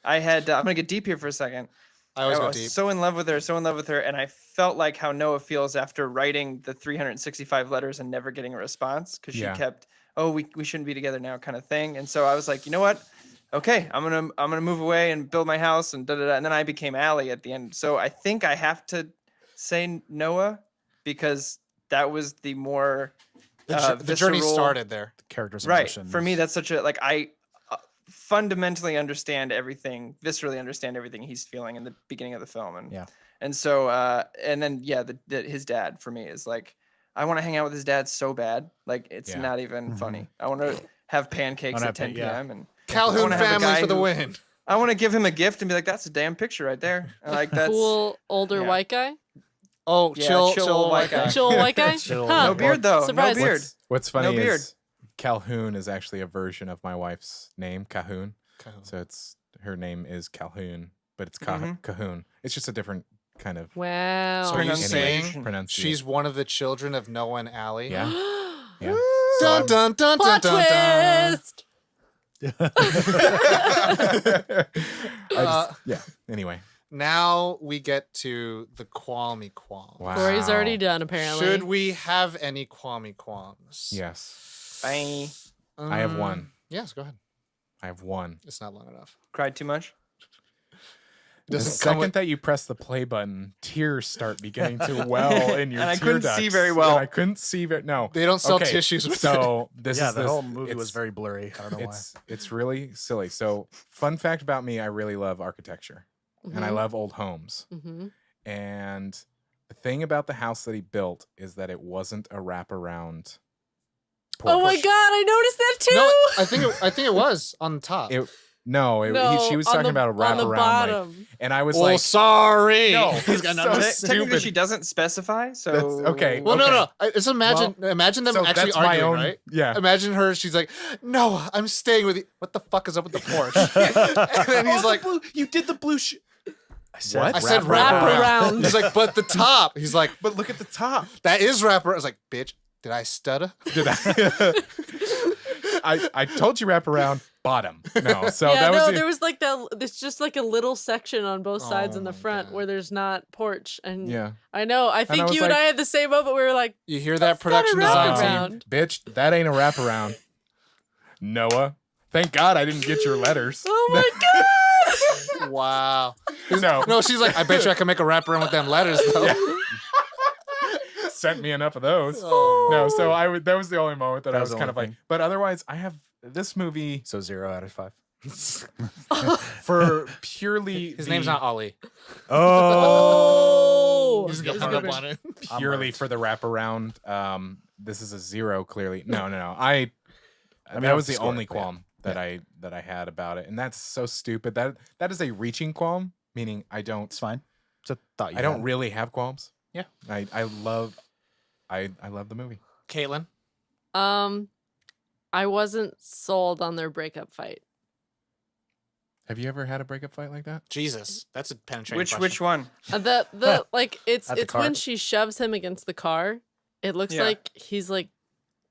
I had I'm gonna get deep here for a second. I always I go was deep. so in love with her, and I felt like how Noah feels after writing the 365 letters and never getting a response because she Yeah. kept, oh, we shouldn't be together now, kind of thing. And so I was like, you know what? Okay, I'm gonna move away and build my house and da da da. And then I became Allie at the end. So I think I have to say Noah because that was the more the journey visceral- started there. Characters. right. For me, that's such a like I fundamentally understand everything, viscerally understand everything he's feeling in the beginning of the film, and Yeah. and so and then yeah, his dad for me is like I want to hang out with his dad so bad, like it's Yeah. not even Mhm. funny. I want to have pancakes Wanna at 10 have yeah. p.m. and Calhoun wanna have a family guy for the who- win. I want to give him a gift and be like, that's a damn picture right there. And, like that's Cool older yeah. white guy. Oh, Yeah, chill chill old white white guy. guy. Chill white guy. Chill Huh. no white beard though, Surprise. no beard. What's funny No beard. is Calhoun is actually a version of my wife's name, Cahoon. Calhoun. So her name is Calhoun, but it's Mhm. Cahoon. It's just a different kind of. Wow. So are you saying Pronunciation. she's one of the children of Noah and Allie? Yeah. Yeah. Dun dun dun dun Plot dun dun. twist. Yeah. Anyway. Now we get to the qualmy qualms. Wow. Corey's already done, apparently. Should we have any qualmy qualms? Yes. Bye. I have one. Yes, go ahead. I have one. It's not long enough. Cried too much? It The doesn't come second with, that you press the play button, tears start beginning to well in your And I tear couldn't see ducts. very well. And I couldn't see very no. they don't sell Okay, tissues with it. So this yeah, is the this, whole movie was it's- very blurry. I don't know why. It's really silly. So fun fact about me, I really love architecture and I love old homes. Mm-hmm. And the thing about the house that he built is that it wasn't a wraparound porch. Oh my god, I noticed that too. No, I think it was on the top. She was talking about a on the wraparound, like, bottom. and I was well, like, sorry. no, He's it's got so nothing. stupid. Technically, she doesn't specify, so... That's- okay. Well, Okay. no. Just imagine them so actually that's my arguing, own, right? yeah. Imagine her. She's like, "No, I'm staying with you." What the fuck is up with the porch? And then he's like, "You did the blue." I said, What? "I said Wrap wrap around. around." He's like, "But the top." He's like, But look at the top. "That is wrap around." I was like, "Bitch, did I stutter?" Did I? I told you wrap around bottom. No, so yeah, that was no, the- there was like that. There's just like a little section on both sides Oh in the my front God. where there's not porch. And yeah. I know. I think was you and like- I had the same moment. We were like, You hear that, That's not a production wrap design around. team? Bitch, that ain't a wraparound. Noah, thank God I didn't get your letters. "Oh my god!" Wow. No. No, she's like, "I bet you I can make a wrap around with them letters, though." Sent me enough of those. Oh. No, so that was the only moment that I That was was the kind only of like, thing. but otherwise I have this movie So 0 out of 5. for purely His name's not Ollie. Oh, He's That's got a hung good up one. on it. purely for the wraparound. This is a 0 clearly. No. I mean, That was the the score, only but yeah. qualm that I had about it. And that's so stupid. That is a reaching qualm, meaning I don't It's fine. It's a thought you I don't had. really have qualms. Yeah. I love the movie. Caitlin. I wasn't sold on their breakup fight. Have you ever had a breakup fight like that? Jesus, that's a penetrating Which question. one? The like it's At the when car? she shoves him against the car. It looks Yeah. like he's like,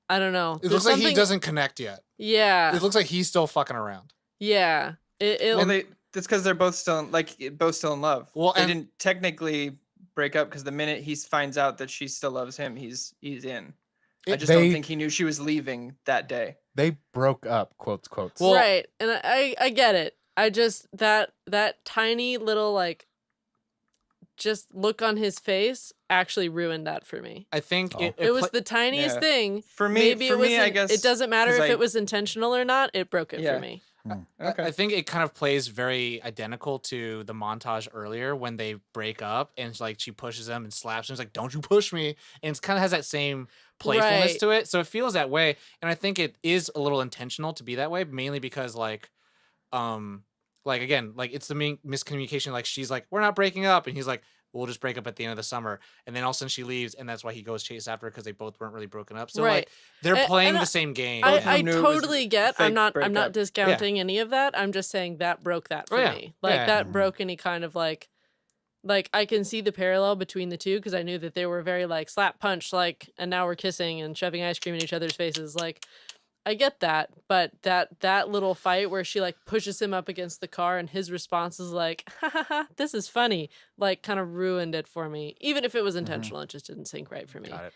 I don't know. It There's looks like he something- doesn't connect yet. Yeah, It looks like he's still fucking around. yeah. It Well, that's because they're both still in love. Well, they and- didn't technically break up because the minute he finds out that she still loves him, he's in. I It- just they- don't think he knew she was leaving that day. They broke up, quotes. Well- right, and I get it. I just that tiny little like just look on his face actually ruined that for me. I think Oh. it It was pla- the tiniest Yeah. thing. For me, Maybe it was. I guess it doesn't matter 'cause if I- it was intentional or not. It broke it Yeah. for me. Okay. I think it kind of plays very identical to the montage earlier when they break up and like she pushes him and slaps him. It's like, "Don't you push me!" And it kind of has that same playfulness Right. to it, so it feels that way. And I think it is a little intentional to be that way, mainly because like again, like it's the main miscommunication. Like she's like, "We're not breaking up," and he's like, "We'll just break up at the end of the summer." And then all of a sudden she leaves, and that's why he goes chase after her because they both weren't really broken up. So Right. like they're And- playing and the same game. Both of I them knew it was totally get. fake I'm not breakup. discounting any of that. I'm just saying that broke that for yeah. me. Like Yeah. that broke any kind of like I can see the parallel between the two because I knew that they were very like slap punch like and now we're kissing and shoving ice cream in each other's faces. Like I get that, but that little fight where she like pushes him up against the car and his response is like, ha ha ha, this is funny, like kind of ruined it for me. Even if it was intentional, it just didn't sync right for me. Got it.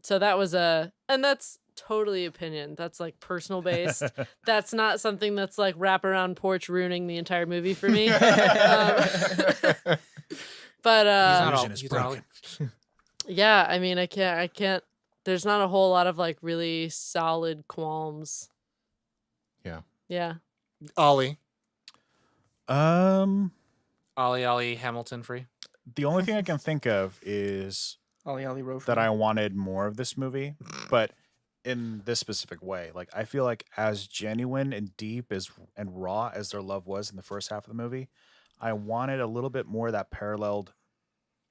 So that was and that's totally opinion. That's like personal based. That's not something that's like wraparound porch ruining the entire movie for me. But He's Illusion is he's not broken. yeah, I mean, I can't. There's not a whole lot of like really solid qualms. Yeah. Yeah. Ollie, Um, Ollie, Hamilton free. the only thing I can think of is Ollie Rowe. that I wanted more of this movie, but in this specific way. Like I feel like as genuine and deep as and raw as their love was in the first half of the movie, I wanted a little bit more that paralleled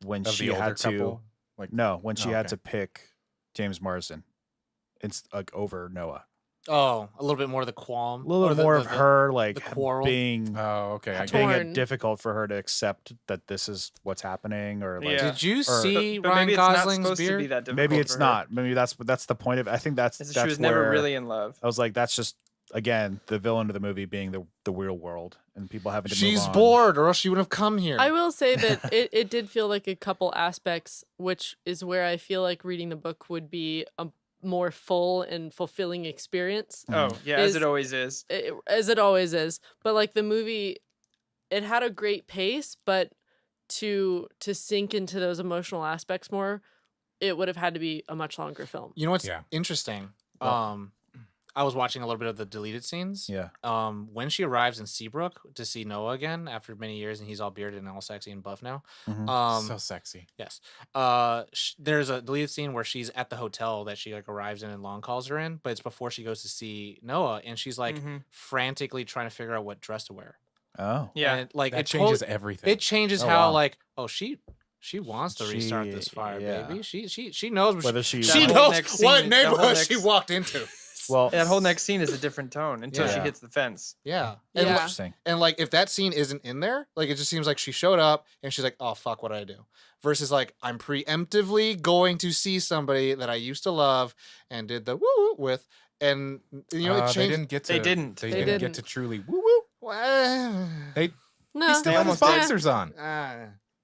when Of she the older had to couple, like no, when she Oh, had okay. to pick James Marsden, it's like over Noah. Oh, a little bit more of the qualm. A little or bit the- more the- of the- her like quarrel. being Oh, okay. I making get it. Torn. it difficult for her to accept that this is what's happening, or like Yeah. Did you Or- see But Ryan maybe it's not Gosling's supposed to be beard? that difficult. maybe it's for her. not. Maybe that's the point of. I think that's It's that that's she was never where really in love. I was like, that's just again the villain of the movie being the real world and people having to She's move on. bored, or else she wouldn't have come here. I will say that it did feel like a couple aspects, which is where I feel like reading the book would be a more full and fulfilling experience, Oh yeah, as Is- it always is. as it always is. But like the movie, it had a great pace, but to sink into those emotional aspects more, it would have had to be a much longer film. You know what's Yeah. interesting? Well- I was watching a little bit of the deleted scenes. Yeah. When she arrives in Seabrook to see Noah again after many years, and he's all bearded and all sexy and buff now. Mhm. So sexy. Yes. There's a deleted scene where she's at the hotel that she like arrives in and Lon calls her in, but it's before she goes to see Noah, and she's like Mhm. frantically trying to figure out what dress to wear. Oh. Yeah. And like That it changes tot- everything. It changes Oh, how wow. like she wants to restart this She- fire, yeah. baby. She knows what Whether she she That whole knows next what scene- that whole neighborhood next- she walked into. Well, That whole next scene is a different tone until she Yeah. hits the fence. Yeah. Yeah. interesting. And like if that scene isn't in there, like it just seems like she showed up and she's like, "Oh fuck, what did I do?" Versus like I'm preemptively going to see somebody that I used to love and did the woo woo with, and you know it They changed. didn't get to. They didn't. They They didn't get didn't. to truly woo woo. Well, They No, he still They had his almost did. boxers on.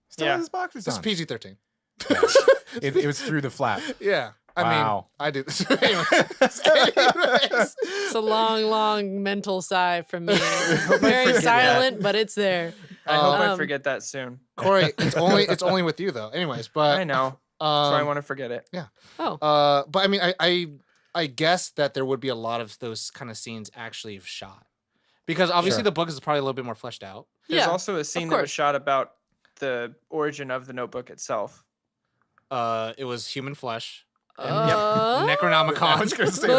Still Yeah. had his boxers This is on. PG-13. It was through the flap. Yeah. I mean, Wow. I did. Anyways. it's a long mental sigh from me. I Very forget that. silent, but it's there. I hope I Um, forget that soon. Corey, it's only with you though. Anyways, but I know. So I um, want to forget it. Oh, but I mean, I guess that there would be a lot of those kind of scenes actually shot, because obviously Sure. the book is probably a little bit more fleshed out. There's yeah. also a scene that was course. shot about the origin of the Notebook itself. It was human flesh. And, Uh, Necronomicon. I was gonna say the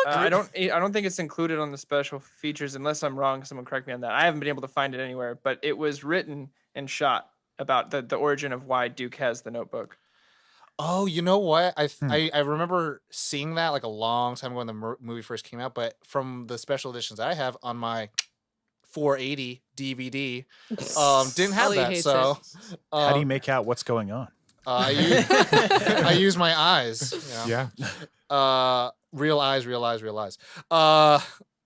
Necronomicon. I don't think it's included on the special features unless I'm wrong. Someone correct me on that. I haven't been able to find it anywhere, but it was written and shot about the origin of why Duke has the Notebook. Oh, you know what? Hmm. I remember seeing that like a long time ago when the movie first came out, but from the special editions I have on my 480 DVD, didn't have Ollie that. hates So How do you make out what's going on? I use, I use my eyes. You know? Yeah. Real eyes.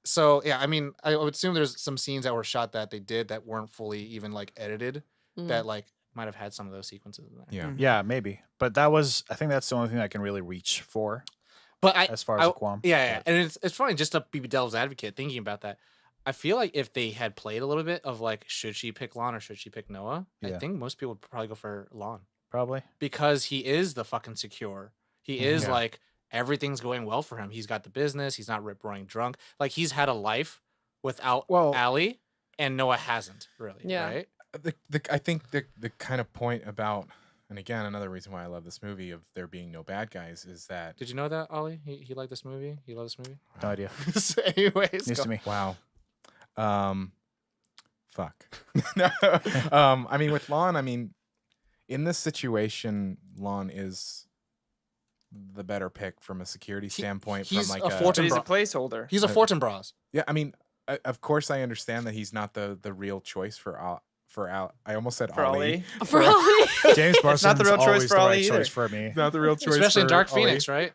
So yeah, I mean, I would assume there's some scenes that were shot that they did that weren't fully even like edited, Mm. that like might have had some of those sequences in there. Yeah. Mhm. Yeah, maybe. But I think that's the only thing I can really reach for But as far as I- a qualm. yeah, and it's funny just to be devil's advocate thinking about that. I feel like if they had played a little bit of like, should she pick Lon or should she pick Noah? I Yeah. think most people would probably go for Lon Probably. because he is the fucking secure. He is Yeah. like everything's going well for him. He's got the business. He's not rip roaring drunk. Like he's had a life without Well- Allie, and Noah hasn't really. Yeah. Right. I think the kind of point about, and again, another reason why I love this movie of there being no bad guys is that Did you know that, Ollie? He liked this movie. He loved this movie. No idea. Anyways, News go- to me. wow. Fuck. No, I mean, with Lon, I mean, in this situation, Lon is the better pick from a security standpoint. he's from like a But Fortune he's a bra- placeholder. He's a Fortune Bras. yeah, I mean, of course, I understand that he's not the real choice for Al. I almost said for Ollie. Ollie. For Ollie. James Parsons not the real choice always for the Ollie right either. choice for me. Not the real choice, Especially in for Dark Ollie. Phoenix, right?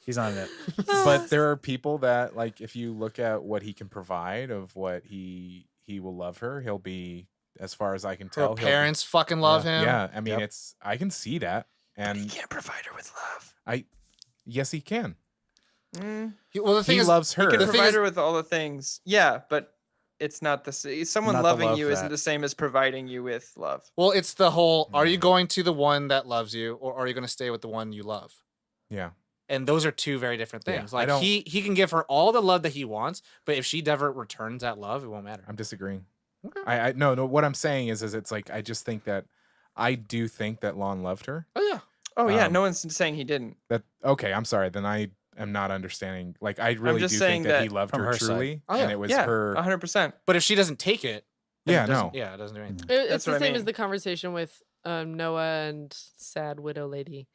He's on it. But there are people that, like, if you look at what he can provide, of what he will love her, he'll be, as far as I can Her tell, he'll be- parents fucking love him. Yeah, I mean, Yep. I can see that, He and can't provide her with love. yes, he can. Well, the thing He is, loves He her. can The thing provide is- her with all the things. Yeah, but it's not the same. Someone Not the loving love you isn't that- the same as providing you with love. well, it's the whole: are you Mm. going to the one that loves you, or are you going to stay with the one you love? Yeah, And those are two very different Yeah, things. I Like don't- he can give her all the love that he wants, but if she never returns that love, it won't matter. I'm disagreeing. Okay. I no. What I'm saying is it's like I just think that I do think that Lon loved her. Oh yeah. Oh yeah, Um, no one's saying he didn't. That okay? I'm sorry. Then I am not understanding. Like I really do just think saying that he that loved from her her side. truly, Oh, and yeah. it was Yeah, her. 100%. But if she doesn't take it, then Yeah, it doesn't- no. Yeah, it doesn't do anything. It's That's the what I same as mean. the conversation with Noah and sad widow lady.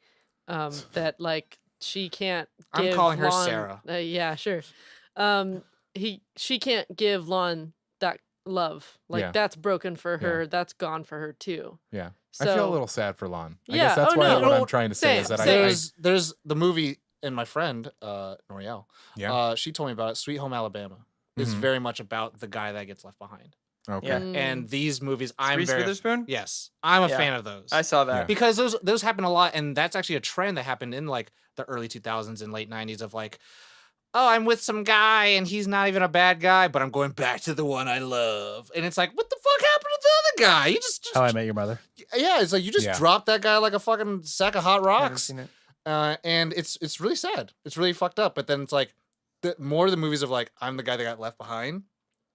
That like she can't I'm give calling her Lon, Sarah. Yeah, sure. She can't give Lon that love. Like Yeah. that's broken for Yeah. her. That's gone for her too. Yeah. So I feel a little sad for Lon. I Yeah, guess that's oh, what, no. what I'm trying to say is Same, that same. There's the movie, and my friend Noriel, Yeah. she told me about it. Sweet Home Alabama is Mhm. very much about the guy that gets left behind. Okay. Yeah. And these movies, I'm Reese very Witherspoon? yes, I'm a Yeah. fan of those. I saw that. because those happen a lot, and that's actually a trend that happened in like the early 2000s and late 90s of like, oh, I'm with some guy and he's not even a bad guy, but I'm going back to the one I love, and it's like, what the fuck happened to the other guy? You just How I Met Your Mother. yeah, it's like you just Yeah. dropped that guy like a fucking sack of hot I haven't rocks, seen it. and it's really sad. It's really fucked up. But then it's like the more of the movies of like I'm the guy that got left behind,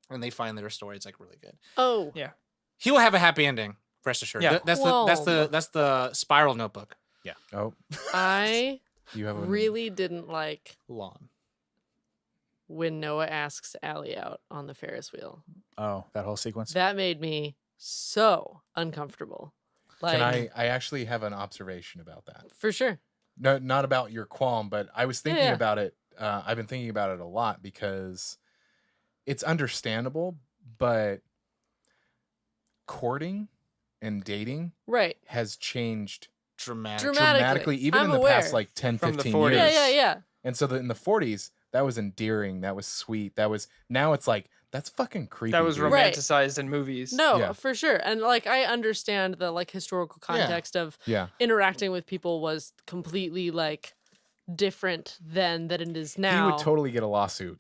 and they find their story. It's like really good. Oh, He will have a happy ending. Rest assured. Yeah. That's the Spiral Notebook. Oh, I you have a really didn't like Lawn. when Noah asks Allie out on the Ferris wheel. Oh, that whole sequence. That made me so uncomfortable. Like, Can I actually have an observation about that? for sure. No, not about your qualm, but I was thinking Yeah. about it. I've been thinking about it a lot because it's understandable, but courting and dating Right. has changed Dramatic. even I'm in the aware. past like 10, From the 15 40s. years. Yeah. And so in the 40s, that was endearing, that was sweet, that was now it's like that's fucking creepy. That was dude. Right. romanticized in movies. No, Yeah. for sure. And like I understand the like historical context of Yeah. interacting with people was completely like different then than it is now. He would totally get a lawsuit.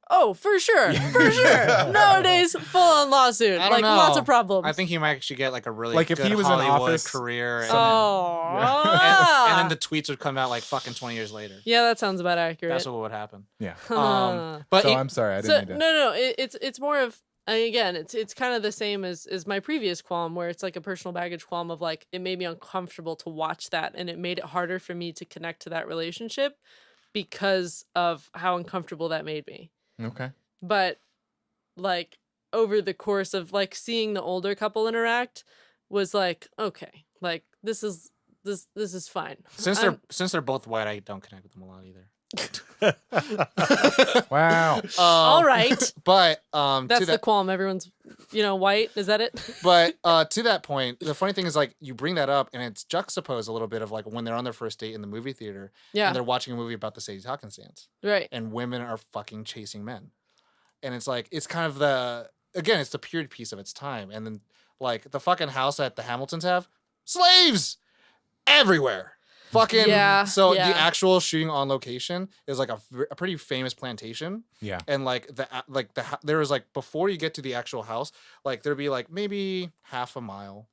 Oh, for sure. For sure. Nowadays, full on lawsuit. I don't Like lots know. of problems. I think he might actually get like a really Like, if good he was in Hollywood office, career, and, Oh. and then the tweets would come out like fucking 20 years later. Yeah, that sounds about accurate. That's what would happen. Yeah. But So it- I'm sorry, I So didn't mean to. no, it's more of again, it's kind of the same as my previous qualm, where it's like a personal baggage qualm of like it made me uncomfortable to watch that, and it made it harder for me to connect to that relationship because of how uncomfortable that made me. Okay. But like over the course of like seeing the older couple interact was like, okay, like this is fine. since I'm- they're both white, I don't connect with them a lot either. Wow. all right. But That's to the that, qualm. Everyone's white. Is that it? but to that point, the funny thing is like you bring that up and it's juxtaposed a little bit of like when they're on their first date in the movie theater Yeah. and they're watching a movie about the Sadie Hawkins dance Right. and women are fucking chasing men. And it's like it's kind of it's the period piece of its time. And then like the fucking house that the Hamiltons have, slaves everywhere. Fucking Yeah, so yeah. the actual shooting on location is like a pretty famous plantation. Yeah. And like there was like before you get to the actual house, like there'd be like maybe half a mile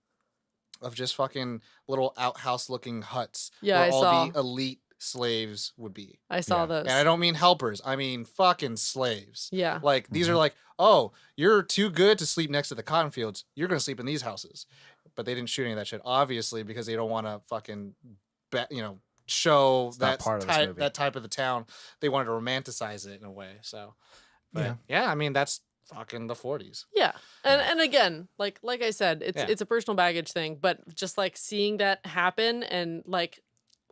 of just fucking little outhouse looking huts Yeah, where I all saw. the elite slaves would be. I saw Yeah. those. And I don't mean helpers, I mean fucking slaves. Yeah. Like these are like, oh, you're too good to sleep next to the cotton fields. You're gonna sleep in these houses. But they didn't shoot any of that shit, obviously, because they don't want to fucking show not that part of this type movie. that type of the town. They wanted to romanticize it in a way. So, but Yeah. yeah, I mean that's fucking the 40s. Yeah. And again, like I said, Yeah. it's a personal baggage thing, but just like seeing that happen and like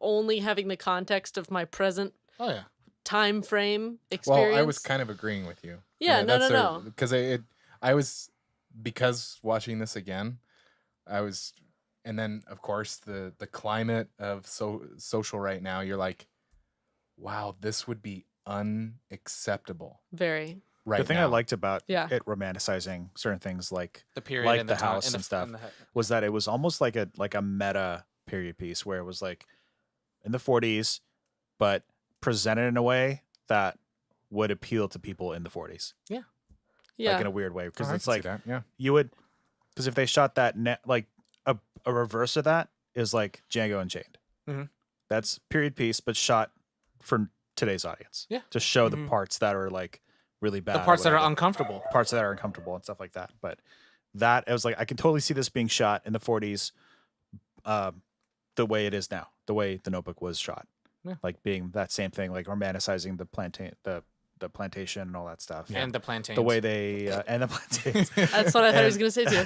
only having the context of my present Oh yeah. time frame experience. Well, I was kind of agreeing with you. Yeah, no. Because because watching this again, and then of course the climate of social right now, you're like, wow, this would be unacceptable very. right The thing now. I liked about Yeah. it romanticizing certain things like The period Like and the time- house and and the- stuff. and the- was that it was almost like a meta period piece where it was like in the 40s, but presented in a way that would appeal to people in the 40s, Yeah. like in a weird way. Oh, Because I it's can see like that, yeah. you would, because if they shot that like a reverse of that is like Django Unchained. Mhm. That's period piece, but shot for today's audience. Yeah. To show the Mhm. parts that are like really bad. the or parts that are whatever. uncomfortable. Parts that are uncomfortable and stuff like that. But that it was like I can totally see this being shot in the 40s, the way it is now, the way the Notebook was shot, Yeah. like being that same thing, like romanticizing the the plantation and all that stuff. And the plantains. The way they and the plantains. That's what I thought he was gonna say too.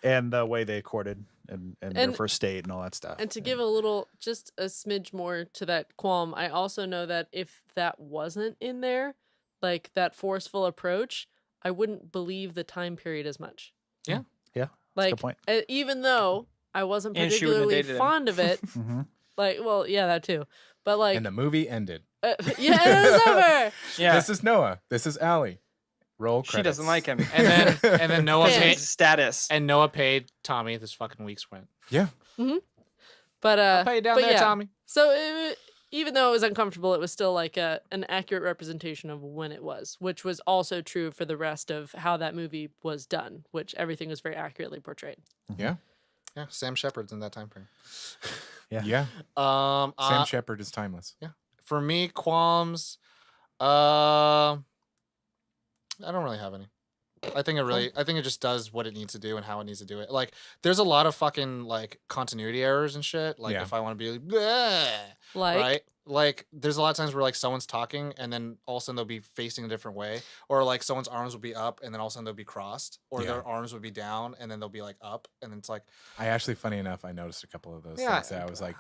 And the way they courted and their first date and all that stuff. And to give a little, just a smidge more to that qualm, I also know that if that wasn't in there, like that forceful approach, I wouldn't believe the time period as much. Yeah. Yeah. Like, good point. Even though I wasn't And she wouldn't have particularly dated him. fond of it, Mm-hmm. like, well, yeah, that too. But like, And the movie ended. yeah, it was over. Yeah. This is Noah. This is Allie. Roll credits. She doesn't like him. And then Noah Fans. paid Status. Paid Tommy this fucking week's rent. Yeah. But I'll pay you down but there, yeah. Tommy. So even though it was uncomfortable, it was still like an accurate representation of when it was, which was also true for the rest of how that movie was done, which everything was very accurately portrayed. Yeah. Yeah, Sam Shepard's in that time frame. Yeah. Um, Sam Shepard is timeless. for me, qualms. I don't really have any. I think it just does what it needs to do and how it needs to do it. Like, there's a lot of fucking like continuity errors and shit. Like, Yeah. if I want to be like, "Bleh," Like, right? Like, there's a lot of times where like someone's talking and then all of a sudden they'll be facing a different way, or like someone's arms will be up and then all of a sudden they'll be crossed, or Yeah. their arms would be down and then they'll be like up, and then it's like, I actually, funny enough, I noticed a couple of those Yeah. things that I was like,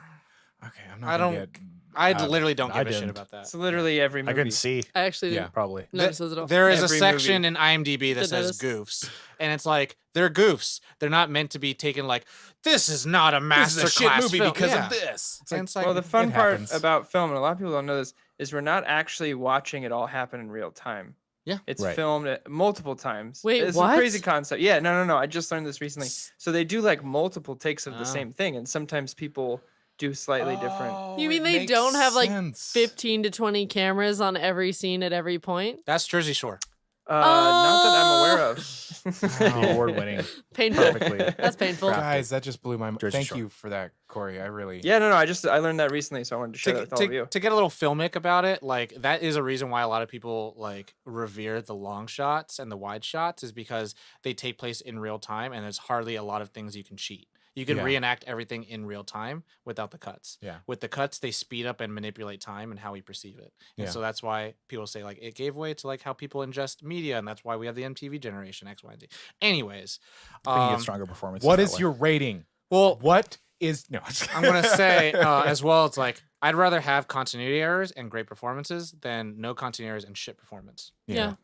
okay, I'm not I gonna don't- get. I Uh, literally don't I give a shit didn't. about that. It's literally every movie. I couldn't see, I actually Yeah. didn't probably. notice those at all. There is a Every section movie. in IMDb that Did says notice. goofs, and it's like they're goofs. They're not meant to be taken like this is not a masterclass film. Yeah. this. And it's like, Well, the fun it part happens. about film, and a lot of people don't know this, is we're not actually watching it all happen in real time. Yeah. It's Right. filmed multiple times. Wait, it's what? a crazy concept. Yeah, no. I just learned this recently. So they do like multiple takes of the Oh. same thing, and sometimes people do slightly different. You mean it they makes don't have, like, sense. 15 to 20 cameras on every scene at every point? that's Jersey Shore. Not that I'm aware of. Award-winning. Painful. Perfectly. That's painful. Guys, that just blew my mind. Jersey Thank Shore. you for that, Corey. I really. Yeah, no. I learned that recently, so I wanted to share that with all of you. To get a little filmic about it, like that is a reason why a lot of people like revere the long shots and the wide shots, is because they take place in real time and there's hardly a lot of things you can cheat. You can Yeah. reenact everything in real time without the cuts. Yeah. With the cuts, they speed up and manipulate time and how we perceive it. And Yeah. so that's why people say like it gave way to like how people ingest media, and that's why we have the MTV generation X, Y, and Z. Anyways, I think you get stronger performances. What that is way. your rating? well, What is no? I'm gonna say as well. It's like I'd rather have continuity errors and great performances than no continuity errors and shit performance. Yeah.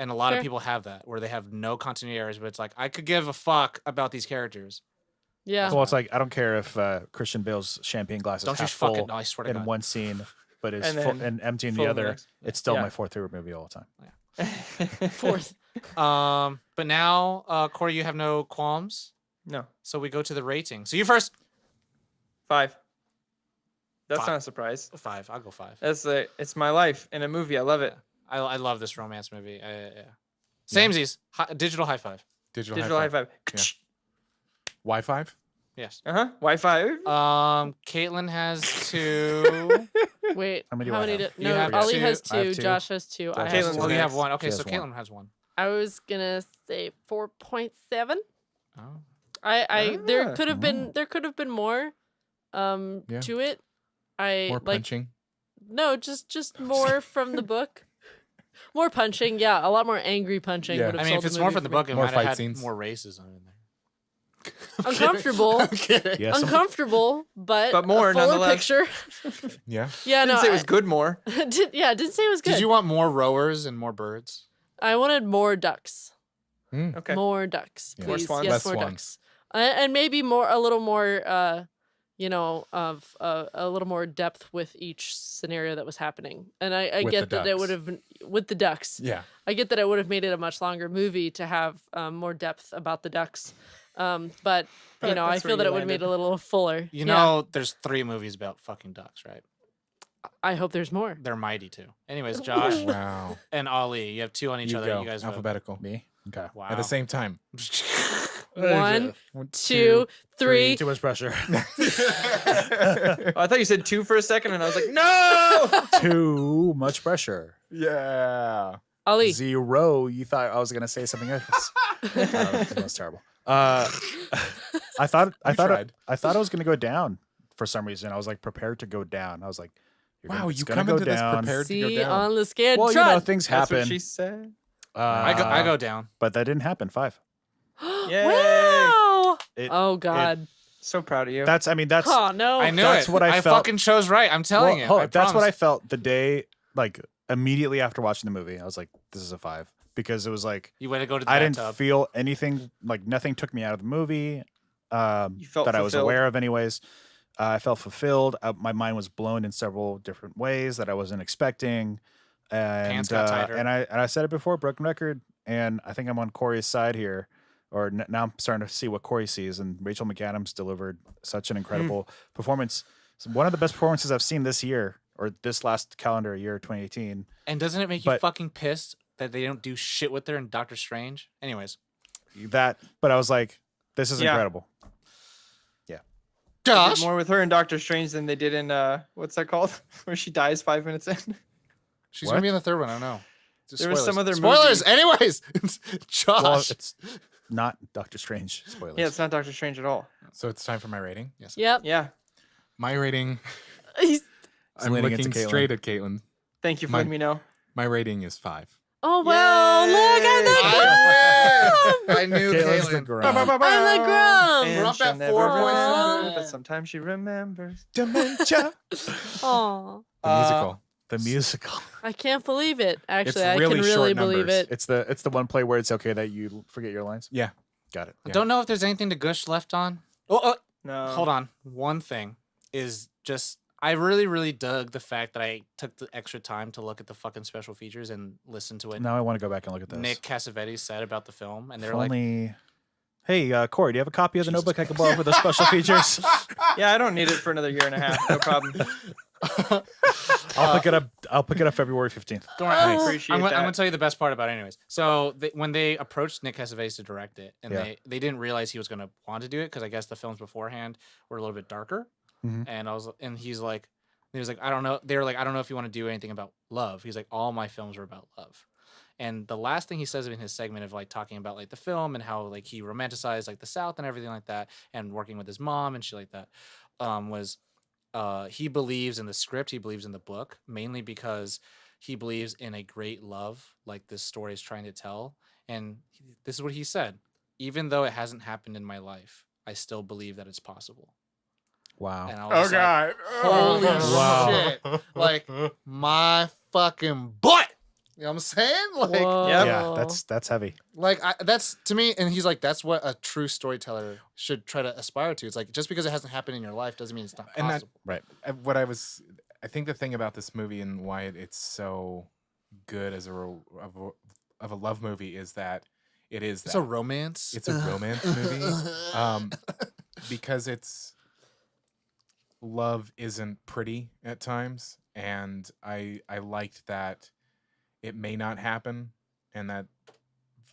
And a lot Fair. of people have that, where they have no continuity errors, but it's like I could give a fuck about these characters. Yeah. Well, it's like I don't care if Christian Bale's champagne glass is Don't you half fucking? full No, I swear to in God. one scene, but is And full then and empty in full the in the other. next. It's still Yeah. my favorite movie all the time. Fourth. But now, Corey, you have no qualms, No, so we go to the rating. So you first. 5. That's 5. not a surprise. 5. I'll go 5. It's my life in a movie. I love it. I love this romance movie. Yeah. Samesies. Digital high five. Digital high five. Yeah. Wi-Fi. Yes. Wi-Fi. Caitlin has 2. Wait. How many do how I many? have? Do, You no, have Ollie 2. has I have 2. 2. Josh has 2. I Josh have has Caitlin, one. you have next. 1. Okay, She so has Caitlin one. has 1. I was gonna say 4.7. Oh. There Ah. could have been more Yeah. to it. I More like punching. no, just more from the book. More punching, yeah, a lot more angry punching. Yeah. would have I mean, if sold it's the more movie from the for me. book, it More might have fight had scenes. more racism in there. Uncomfortable, Yes. uncomfortable, but more a fuller nonetheless. picture. Yeah. Yeah, Didn't no, say it was good more. didn't say it was good. Did you want more rowers and more birds? I wanted more ducks. Okay. More ducks, Yeah. please. More swans? Yes, Less more swans. ducks, and maybe a little more, of a little more depth with each scenario that was happening. And I With get the that it ducks. would have been with the ducks. Yeah. I get that it would have made it a much longer movie to have more depth about the ducks. But I That's feel where that you it would have made landed. it a little fuller. You Yeah. know, there's 3 movies about fucking ducks, right? I hope there's more. They're mighty too. Anyways, Josh Wow. and Ollie, you have 2 on each You other. go. You guys vote. Alphabetical. Me. Okay. Wow. At the same time. 1, 2, 3. Too much pressure. Oh, I thought you said 2 for a second, and I was like, no. Too much pressure. Yeah. Ollie. 0. You thought I was gonna say something else. That was terrible. I thought tried. I was gonna go down for some reason. I was like prepared to go down. I was like, Wow, it's you gonna come go into this down. prepared to go See, down. on the scared Well, trot. things That's happen. what she said. I go down. But that didn't happen. 5. Yay. Wow. It- Oh God. So proud of you. That's Oh no. I knew That's it. what I felt. fucking chose right. I'm telling you. I That's what I promise. felt the day, like immediately after watching the movie. I was like, this is a 5 because it was like You want to go to the I didn't bathtub. feel anything, like nothing took me out of the movie You felt that I was fulfilled. aware of anyways. I felt fulfilled. My mind was blown in several different ways that I wasn't expecting. And Pants got tighter. and I said it before, broken record, and I think I'm on Corey's side here. Or now I'm starting to see what Corey sees, and Rachel McAdams delivered such an incredible performance. It's one of the best performances I've seen this year, or this last calendar year, 2018. And doesn't it make you But- fucking pissed that they don't do shit with her in Doctor Strange? Anyways. But I was like, this is Yeah. incredible. They did Josh? more with her in Doctor Strange than they did in what's that called? Where she dies 5 minutes in. She's What? going to be in the third one. I don't know. There was some other Spoilers. movie. Anyways. Josh. Well, it's not Doctor Strange. Spoilers. Yeah, it's not Doctor Strange at all. So it's time for my rating. Yes. Yep. Yeah. My rating. He's- I'm leaning into looking Caitlin. straight at Caitlin. Thank you for My- letting me know. My rating is 5. Oh wow! Yay! Look, I'm the grump. I knew Caitlin's the Caitlin. Grump. I'm the grump. And We're up she'll at never 4 points. remember, but sometimes she remembers. Dementia. Aw. The musical. The musical. I can't believe it. Actually, I really can short really believe numbers. it. It's the one play where it's okay that you forget your lines. Yeah. Got it. I don't know if there's anything to gush left on. Oh, No. hold on. One thing is just I really, really dug the fact that I took the extra time to look at the fucking special features and listen to what Now I want to go back and look at this. Nick Cassavetes said about the film, and If they're like, only. Hey, Corey, do you have a copy of the Jesus notebook I can borrow for the special features? Yeah, I don't need it for another year and a half. No problem. I'll pick it up. I'll pick it up February 15th. Don't worry, I Nice. appreciate I'm that. gonna tell you the best part about it, anyways. So when they approached Nick Cassavetes to direct it, and Yeah. they didn't realize he was gonna want to do it because I guess the films beforehand were a little bit darker, Mhm. and he was like, I don't know. They were like, I don't know if you want to do anything about love. He's like, all my films are about love. And the last thing he says in his segment of like talking about like the film and how like he romanticized like the South and everything like that, and working with his mom and shit like that, was he believes in the script, he believes in the book, mainly because he believes in a great love like this story is trying to tell. And this is what he said: even though it hasn't happened in my life, I still believe that it's possible. Wow. And I was like, Oh, holy Wow. shit. Like, my fucking butt. You know what I'm saying? Like, Whoa. Yeah, that's heavy. that's to me, and he's like, that's what a true storyteller should try to aspire to. It's like, just because it hasn't happened in your life doesn't mean it's not And that- possible. Right. I think the thing about this movie and why it's so good as of a love movie is that it is It's that. a romance. It's a romance movie. Because love isn't pretty at times, and I liked that it may not happen, and that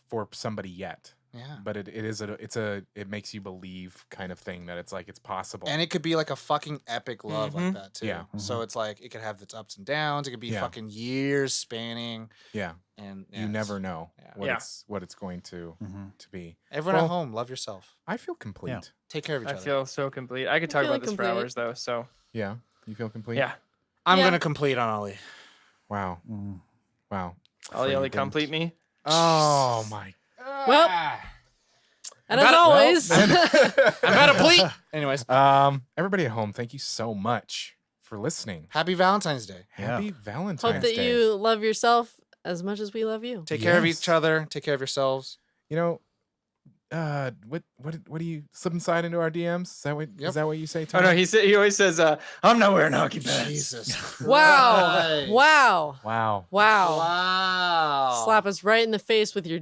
for somebody yet, yeah. but it makes you believe kind of thing that it's like it's possible. And it could be like a fucking epic love like Mhm. that too. Yeah. So it's like it could have its ups and downs. It could be Yeah. fucking years spanning, yeah, and you never know Yeah. what it's going to Mhm. be. Everyone Well, at home, love yourself. I feel complete. Yeah. Take care of each I other. feel so complete. I could talk feeling about this for complete. hours though. So Yeah, you feel complete. yeah, I'm Yeah. gonna complete on Ollie. Wow. Mm. Wow. Ollie, Freedom. complete me. Oh my. Well, and as Got it. always, I'm at a pleat. Anyways, Everybody at home, thank you so much for listening. happy Valentine's Day. Yeah. Happy Valentine's hope that Day. you love yourself as much as we love you. Take care of Yes. each other. Take care of yourselves. You know, what do you slip and slide into our DMs? Is that what Yep. is that what you say, Oh Tom? no, he always says, "I'm not wearing hockey pads." Jesus. Wow. Christ. Wow. Wow. Wow. Wow. Slap us right in the face with your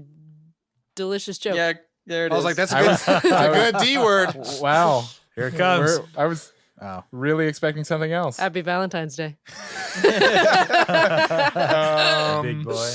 delicious joke. Yeah, there it is. I was like, that's a I good, was- that's a good D word. Wow. Here it comes. I was Oh. really expecting something else. Happy Valentine's Day. Big boy.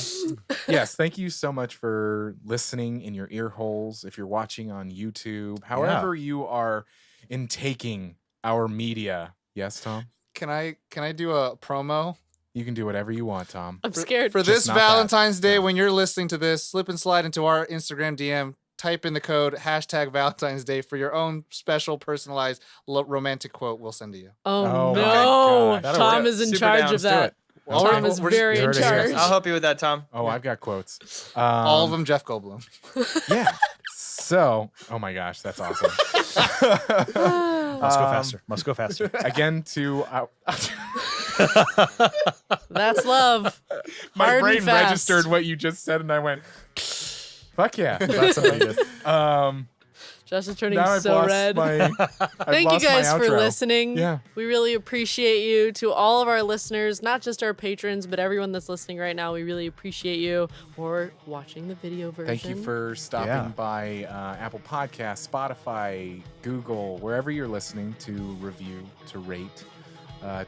Yes, thank you so much for listening in your ear holes. If you're watching on YouTube, however you are intaking our media. Yes, Tom? Can I do a promo? You can do whatever you want, Tom. I'm scared. For Just this not that. Valentine's Day, Yeah. when you're listening to this, slip and slide into our Instagram DM. type in the code #Valentine's Day for your own special personalized romantic quote we'll send to you. Oh, Oh my no. gosh. Tom is in Super charge down. of Let's do that. it. Well, Tom we're- is we're- very you in heard it here. charge. I'll help you with that, Tom. Oh, I've got quotes. All of them Jeff Goldblum. Yeah. So, oh my gosh, that's awesome. Must go faster. Must go faster. Again, to That's love. my Hard and brain fast. registered what you just said, and I went, "Fuck yeah!" That's something you did. Josh is turning Now I've so lost red. my. Thank you guys for listening. Yeah. We really appreciate you. To all of our listeners, not just our patrons, but everyone that's listening right now, we really appreciate you for watching the video version. Thank you for stopping Yeah. by Apple Podcasts, Spotify, Google, wherever you're listening to review, to rate.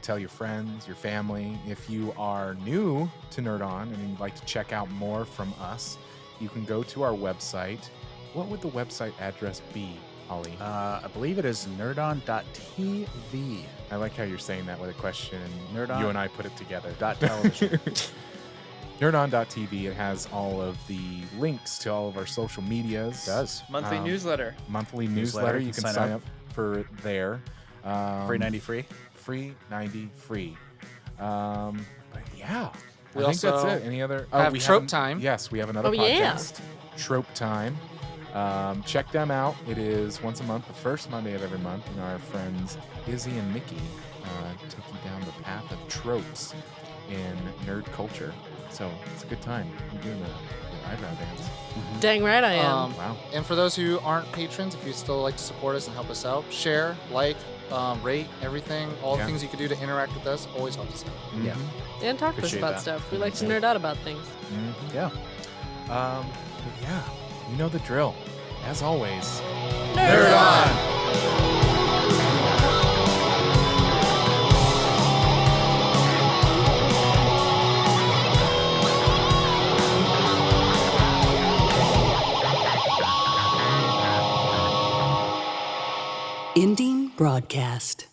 Tell your friends, your family. If you are new to Nerd On and you'd like to check out more from us, you can go to our website. What would the website address be, Ollie? I believe it is nerdon.tv. I like how you're saying that with a question. Nerd On. You and I put it together. .television. Nerdon.tv. It has all of the links to all of our social medias. It does. Monthly newsletter. Monthly Newsletter. newsletter. You can sign up for it there. Free 90 free. Free 90 free. But yeah, We I think that's also it. Any other? have we Trope an- Time. Yes, we have another Oh, yeah. podcast. Trope Time. Check them out. It is once a month, the first Monday of every month, and our friends Izzy and Mickey take you down the path of tropes in nerd culture. So it's a good time. You're doing the eyebrow dance. Dang right I am. Wow. And for those who aren't patrons, if you'd still like to support us and help us out, share, like, rate, everything, all the Yeah. things you can do to interact with us, always helps us out. Yeah. And talk to us Appreciate about that. stuff. We like to nerd out about things. Mhm. Yeah. But yeah, you know the drill. As always, Nerd on! Ending broadcast.